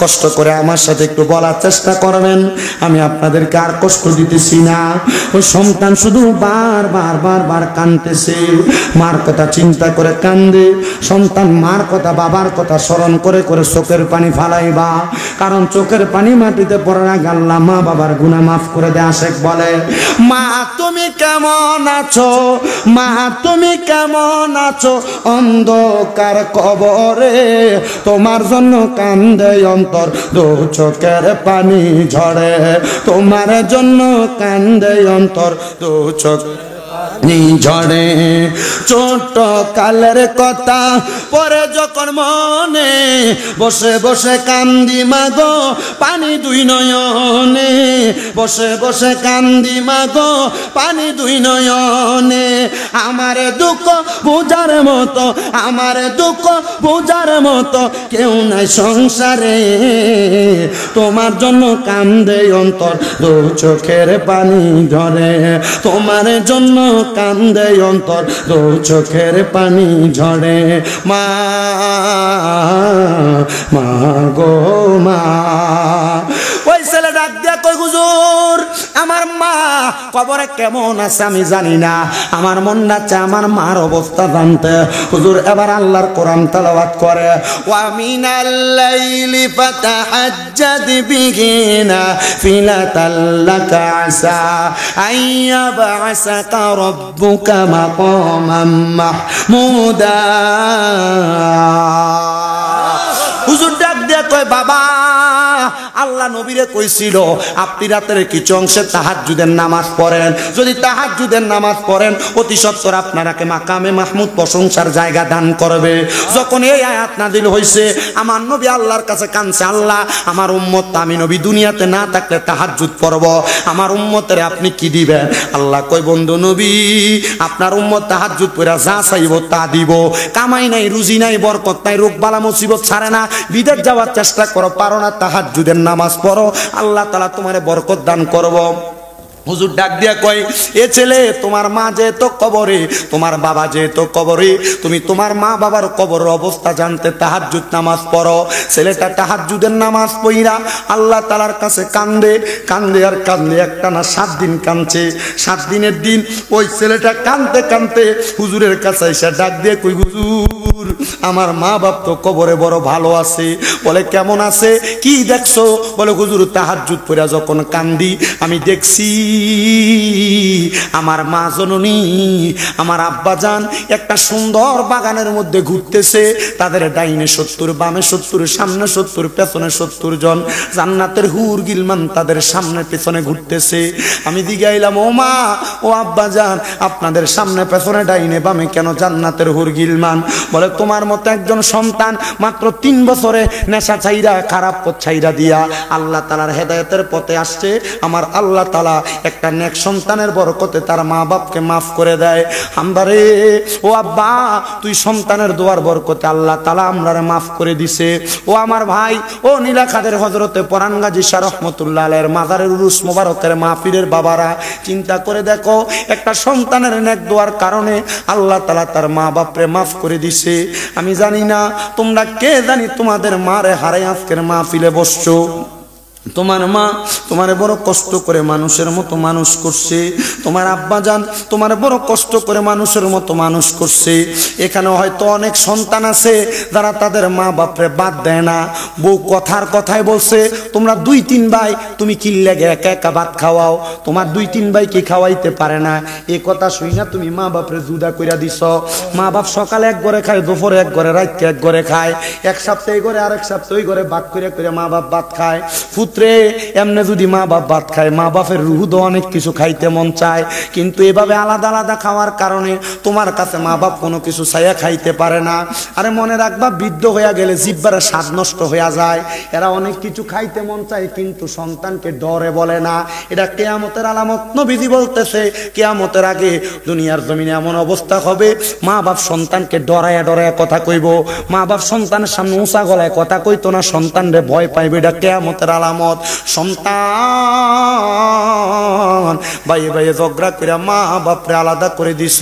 কষ্ট করে আমার সাথে একটু বলার চেষ্টা করবেন, আমি আপনাদেরকে আর কষ্ট দিতেছি না। ওই সন্তান শুধু বারবার কাঁদতেছে, মার কথা চিন্তা করে কান্দে। সন্তান মার কথা বাবার কথা স্মরণ করে করে চোখের পানি ফালাইবা, কারণ চোখের পানি মাটিতে পড়ার আগে আল্লাহ মা বাবার গুনাহ মাফ করে দেয়। আশেক বলে মা তুমি কেমন আছো, মা তুমি কেমন আছো, অন্ধকার কবরে তোমার জন্য কান্দে অন্তর, দু চোখের পানি ঝরে, তোমার জন্য কান্দে অন্তর, দু চোখ ঝরে। ছোট কালের কথা পরে যখন মনে, বসে বসে কান্দি মাগো পানি 2 নয়নে, বসে বসে কান্দি মাগো পানি 2 নয়নে। আমার দুঃখ বোঝার মতো, আমার দুঃখ বোঝার মতো কেউ নাই সংসারে, তোমার জন্য কান্দে অন্তর, দু চোখের পানি ঝরে, তোমার জন্য কান্দে অন্তর, দু চোখের পানি ঝরে। মা মা গো মা। ওই ছেলে ডাক দিয়া কই হুজুর আমার মা কবরে কেমন আছে আমি জানি না, আমার মন নাচে আমার মার অবস্থা জানতে। হুজুর এবার আল্লাহর কোরআন তেলাওয়াত করে, ওয়া মিনাল লাইলি ফাতাহাজ্জাদ বিহি নাফিলাতাল লাকা আসা আইয়া বা'সাকা রাব্বুকা মাকামান মাহমুদা। হুজুর ডাক দিয়া কয় বাবা আল্লাহ নবীরে কইছিল আপনি রাতের কিছু অংশে তাহাজ্জুদের নামাজ পড়েন, যদি তাহাজ্জুদের নামাজ পড়েন অতি সত্বর আপনারাকে মাকামে মাহমুদ প্রশংসার জায়গা দান করবে। যখন এই আয়াত নাযিল হইছে আমার নবী আল্লাহর কাছে কাঁদছে, আল্লাহ আমার উম্মত আমি নবী দুনিয়াতে না থাকলে তাহাজ্জুদ পড়ব, আমার উম্মতের আপনি কি দিবেন? আল্লাহ কই বন্ধু নবী আপনার উম্মত তাহাজ্জুদ পড়া যা চাইব তা দিব। কামাই নাই, রুজি নাই, বরকত নাই, রোগ বালা মুসিবত ছাড়ে না, বিদেশ যাওয়ার চেষ্টা করো, পারো না, তাহাজ্জুদের নামাজ পড়ো, আল্লাহ তাআলা তোমারে বরকত দান করব। হুজুর ডাক দিয়া কয়, এ ছেলে তোমার মা যেহেতু কবরে, তোমার বাবা যেহেতু কবরে, তুমি তোমার মা বাবার কবরের অবস্থা জানতে তাহাজ্জুদ নামাজ পড়ো। ছেলেটা তাহাজ্জুদের নামাজ পড়া আল্লাহ তাআলার কাছে কান্দে কান্দে আর কান্দে, একটা না 7 দিন কাঁদছে। 7 দিনের দিন ওই ছেলেটা কাঁদতে কাঁদতে হুজুরের কাছে এসে ডাক দিয়ে কই, হুজুর আমার মা বাপ তো কবরে বড় ভালো আছে। বলে কেমন আছে, কি দেখছো? বলে হুজুর তাহাজ্জুদ পড়া যখন কান্দি আমি দেখছি আমার মা জননী আমার আব্বা জান একটা সুন্দর বাগানের মধ্যে ঘুরতেছে, তাদের ডাইনে 70, বামে 70, সামনে 70, পেছনে 70 জন জান্নাতের হুর গিলমান তাদের সামনে পেছনে ঘুরতেছে। আমি জিগাইলাম, ও মা ও আব্বা জান আপনাদের সামনে পেছনে ডাইনে বামে কেন জান্নাতের হুর গিলমান? বলে তোমার মতো একজন সন্তান মাত্র 3 বছরে নেশা ছাইরা খারাপ পথ ছাইরা দিয়া আল্লাহ তাআলার হেদায়েতের পথে আসছে, আমার আল্লাহ তাআলা একটা নেক সন্তানের বরকতে তার মা বাপকে মাফ করে দেয়। আমরারে ও আব্বা তুই সন্তানের দোয়ার বরকতে আল্লাহ তাআলা আমরারে মাফ করে দিছে। ও আমার ভাই, ও নীলাখাদের হযরতে পরান গাজী শাহ রহমাতুল্লাহ আলাইহির মাজারের উরুস মোবারকের মাহফিলের বাবারা চিন্তা করে দেখো, একটা সন্তানের নেক দোয়ার কারণে আল্লাহ তাআলা তার মা বাপরে মাফ করে দিছে। আমি জানি না তোমরা কে জানি তোমাদের মারে হারাই আজকের মাহফিলে বসছো। তোমার মা তোমারে বড় কষ্ট করে মানুষের মতো মানুষ করছে, তোমার আব্বা জান তোমারে বড় কষ্ট করে মানুষের মতো মানুষ করছে। এখানে হয়তো অনেক সন্তান আছে যারা তাদের মা বাপরে বাদ দেয় না, বউ কথার কথাই বলছে তোমরা 2-3 ভাই তুমি কি লাগে একা একা ভাত খাওয়াও, তোমার 2-3 ভাই কি খাওয়াইতে পারে না, এই কথা শুই না তুমি মা বাপরে জুদা কইরা দিছ। মা বাপ সকালে এক ঘরে খায়, দুপুরে এক ঘরে, রাতে এক ঘরে খায়, এক সপ্তাহে এই ঘরে আরেক সপ্তাহে ওই ঘরে ভাগ করে করে মা বাপ ভাত খায়। পুত্রে এমনি যদি মা বাপ ভাত খায়, মা বাপের রুহ তো অনেক কিছু খাইতে মন চায়, কিন্তু এভাবে আলাদা আলাদা খাওয়ার কারণে তোমার কাছে মা বাপ কোনো কিছু চাইয়া খাইতে পারে না। আরে মনে রাখবা, বৃদ্ধ হইয়া গেলে জিহ্বার স্বাদ নষ্ট হইয়া যায়। এরা অনেক কিছু খাইতে মন চায় কিন্তু সন্তানকে ডরে বলে না, এটা কিয়ামতের আলামত। নবীজি বলতেছে কিয়ামতের আগে দুনিয়ার জমিনে এমন অবস্থা হবে, মা বাপ সন্তানকে ডরায়া ডরায়া কথা কইব, মা বাপ সন্তানের সামনে উঁচা গলায় কথা কইতো না, সন্তানরে ভয় পাইবে, এটা কিয়ামতের আলামত। সন্তান ভাই ভাই ঝগড়া করে মা বাপরে আলাদা করে দিছ,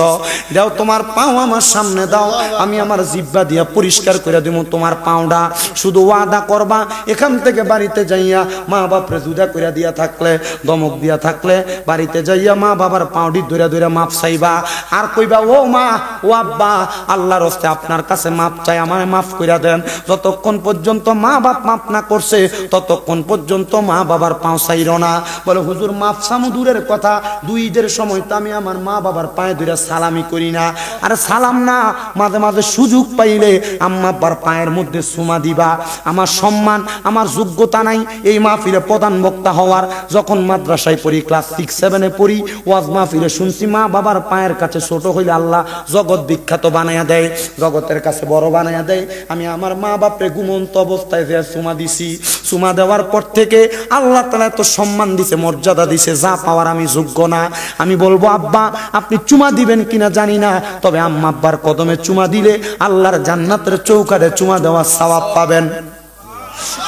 দাও তোমার পাও আমার সামনে দাও, আমি আমার জিহ্বা দিয়া পরিষ্কার করে দিব তোমার পাওটা। শুধু ওয়াদা করবা এখান থেকে বাড়িতে যাইয়া মা বাপরে জুদা করে দিয়া থাকলে, দমক দিয়া থাকলে, বাড়িতে যাইয়া মা বাবার পাউডি ধরে ধরে মাপ চাইবা আর কইবা, ও মা ও আব্বা আল্লাহর হস্তে আপনার কাছে মাপ চাই, আমারে মাফ কইরা দেন। যতক্ষণ পর্যন্ত মা বাপ মাপ না করছে ততক্ষণ পর্যন্ত মা বাবার পাও চাইর না। বলে হুজুর মাপ চামু দূরের কথা, 2 ঈদের সময় তো আমি আমার মা বাবার পায়ে ধরে সালামি করি না। আরে সালাম না, মাঝে মাঝে সুযোগ পাইলে আম্মা আব্বার পায়ের মধ্যে চুমা দিবা। আমার সম্মান আমার যোগ্যতা নাই এই মাহফিলে প্রধান বক্তা হওয়ার। যখন মাদ্রাসায় পড়ি, ক্লাস 6-7-এ পড়ি, ওয়াজ মাহফিলে শুনছি মা বাবার পায়ের কাছে ছোট হইলে আল্লাহ জগৎ বিখ্যাত বানাইয়া দেয়, জগতের কাছে বড় বানাইয়া দেয়। আমি আমার মা বাপরে ঘুমন্ত অবস্থায় যে চুমা দিছি, চুমা দেওয়ার পর থেকে আল্লাহ তাআলা এত সম্মান দিছে, মর্যাদা দিছে, যা পাওয়ার আমি যোগ্য না। আমি বলবো আব্বা আপনি চুমা দিবেন কিনা জানি না, তবে আম্মা আব্বার কদমে চুমা দিলে আল্লাহর জান্নাতের চৌকাঠে চুমা দেওয়ার সওয়াব পাবেন।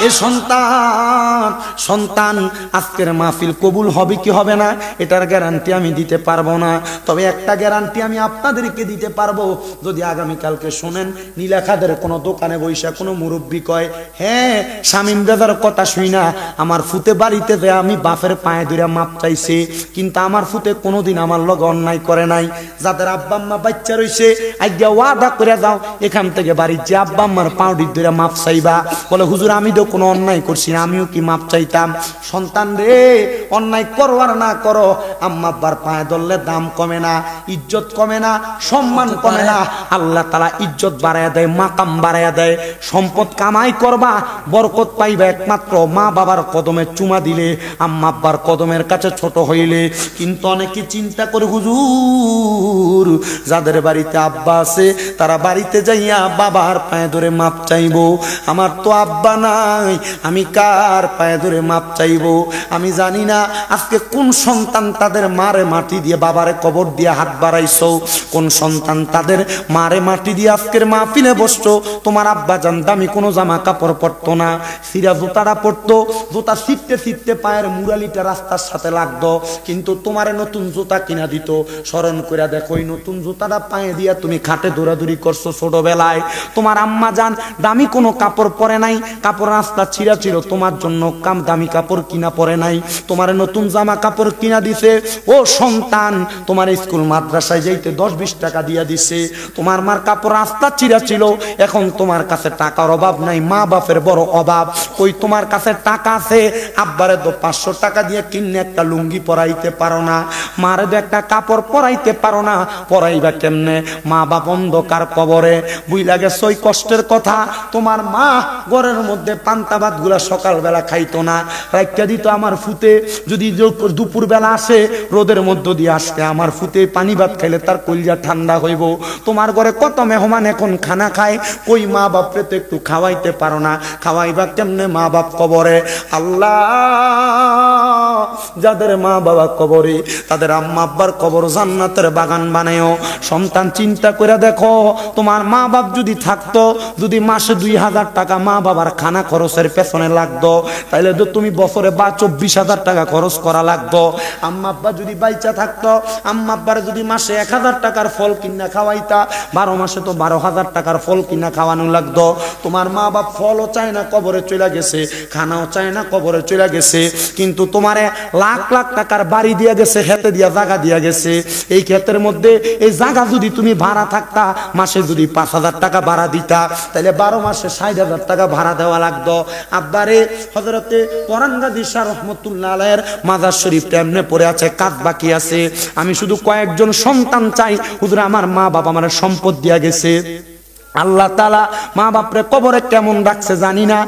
এ সন্তান আজকের মাহফিল কবুল হবে কি হবে না এটার গ্যারান্টি আমি দিতে পারবো না, তবে একটা গ্যারান্টি আমি আপনাদেরকে দিতে পারবো। যদি আগামীকালকে শোনেন নীলাখাদের কোনো দোকানে বৈশা কোনো মুরব্বী কয়, হ্যাঁ শামীম দাদার কথা শুই না আমার ফুতে বাড়িতে যে আমি বাপের পায়ে ধরে মাপ চাইছে, কিন্তু আমার ফুতে কোনোদিন আমার লগে অন্যায় করে নাই। যাদের আব্বা আম্মা বাচ্চা রয়েছে আজ্ঞা ওয়াদা করে যাও এখান থেকে বাড়ির যে আব্বা আম্মার পাউডি ধরে মাপ চাইবা। বলে হুজুর আমি তো কোনো অন্যায় করছি না, আমিও কি মাপ চাইতাম? সন্তান রে, অন্যায় করো আর না করো, আম্মা আব্বার পায়ে ধরলে দাম কমে না, ইজ্জত কমে না, সম্মান কমে না। আল্লাহ তাআলা ইজ্জত বাড়ায়া দেয়, মাকাম বাড়ায়া দেয়। সম্পদ কামাই করবা, বরকত পাইবা একমাত্র মা বাবার কদমে চুমা দিলে, আম্মা আব্বার কদমের কাছে ছোট হইলে। কিন্তু অনেকে চিন্তা করে হুজুর, যাদের বাড়িতে আব্বা আছে তারা বাড়িতে যাইয়া বাবার পায়ে ধরে মাপ চাইবো। আমার তো আব্বা নাই, আমি কার পায়ে ধরে মাপ চাইবো? আমি জানি না আজকে কোন সন্তান তাদের মারে মাটি দিয়ে বাবারে কবর দিয়ে হাত বাড়াইছো, কোন সন্তান তাদের মারে মাটি দিয়ে আজকের মাহফিলে বসছো। তোমার আব্বা জান দামি কোনো জামা কাপড় পরতো না, সিরা জুতাটা পরতো, জুতা ছিটতে ছিটতে পায়ের মুরালিটা রাস্তার সাথে লাগতো, কিন্তু তোমারে নতুন জুতা কিনা দিত। স্মরণ করে দেখো, ওই নতুন জুতাটা পায়ে দিয়া তুমি খাটে দৌড়াদৌড়ি করছো ছোটবেলায়। তোমার আম্মা জান দামি কোনো কাপড় পরে নাই, কাপড় রাস্তা ছিঁড়া ছিল, তোমার জন্য দামি কাপড় কিনা পরে নাই, তোমার নতুন জামা কাপড় কিনা দিছে। ও সন্তান, তোমার স্কুল মাদ্রাসায় যাইতে 10-20 টাকা দিয়া দিছে। তোমার মার কাপড় রাস্তা ছিঁড়া ছিল, এখন তোমার কাছে টাকার অভাব নাই, মা বাপের বড় অভাব। ওই তোমার কাছে টাকা আছে, আব্বারে তো 500 টাকা দিয়ে কিনে একটা লুঙ্গি পরাইতে পারো না, মারে তো একটা কাপড় পরাইতে পারো না, পরাইবা কেমনে? মা বাপ অন্ধকার কবরে। বুইলা গেছে ওই কষ্টের কথা। তোমার মা ঘরের মধ্যে পান্তা ভাত গুলা সকালবেলা খাইতো না, রাইখা দিত আমার ফুতে। যদি দুপুর বেলা আসে, রোদের মধ্য দিয়ে আসতে আমার ফুতে পানি ভাত খাইলে তার কলিজা ঠান্ডা হইব। তোমার ঘরে কত মেহমান এখন খানা খায়, কই মা বাপরে তো একটু খাওয়াইতে পারো না, খাওয়াইবা কেমনে? মা বাপ কবরে। আল্লাহ, যাদের মা বাবা কবরে তাদের আম্মা আব্বার কবর জান্নাতের বাগান বানায়ও। সন্তান চিন্তা করে দেখো, তোমার মা বাপ যদি থাকতো, যদি মাসে 2000 টাকা মা বাবার খানা খরচের পেছনে লাগতো, তাইলে তো তুমি বছরে 24,000 টাকা খরচ করা লাগতো। আম্মা আব্বা যদি বাইচা থাকতো, আম্মা আব্বার যদি মাসে 1000 টাকার ফল কিনা খাওয়াইতা, 12 মাসে তো 12,000 টাকার ফল কিনা খাওয়ানো লাগতো। তোমার মা বাপ ফলও চায় না, কবরে চলে গেছে, খানাও চায় না, কবরে চলে গেছে, কিন্তু তোমারে লাখ লাখ টাকার বাড়ি দিয়া গেছে, খেতে দিয়া জায়গা দিয়া গেছে। এই ক্ষেতের মধ্যে এই জায়গা যদি তুমি ভাড়া থাকতা, মাসে যদি 5,000 টাকা ভাড়া দিতা, তাহলে 12 মাসে 60,000 টাকা ভাড়া দেওয়া লাগতো। আব্বারে হযরতে কোরআন গাজী শাহ রহমাতুল্লাহ আলাইহির মাজার শরীফটা এমনি পড়ে আছে, কাজ বাকি আছে। আমি শুধু কয়েকজন সন্তান চাই, হুজুর আমার মা বাবা আমার সম্পদ দিয়া গেছে। আল্লাহ তাআলা মা বাপরে কবরে কেমন রাখছে জানি না।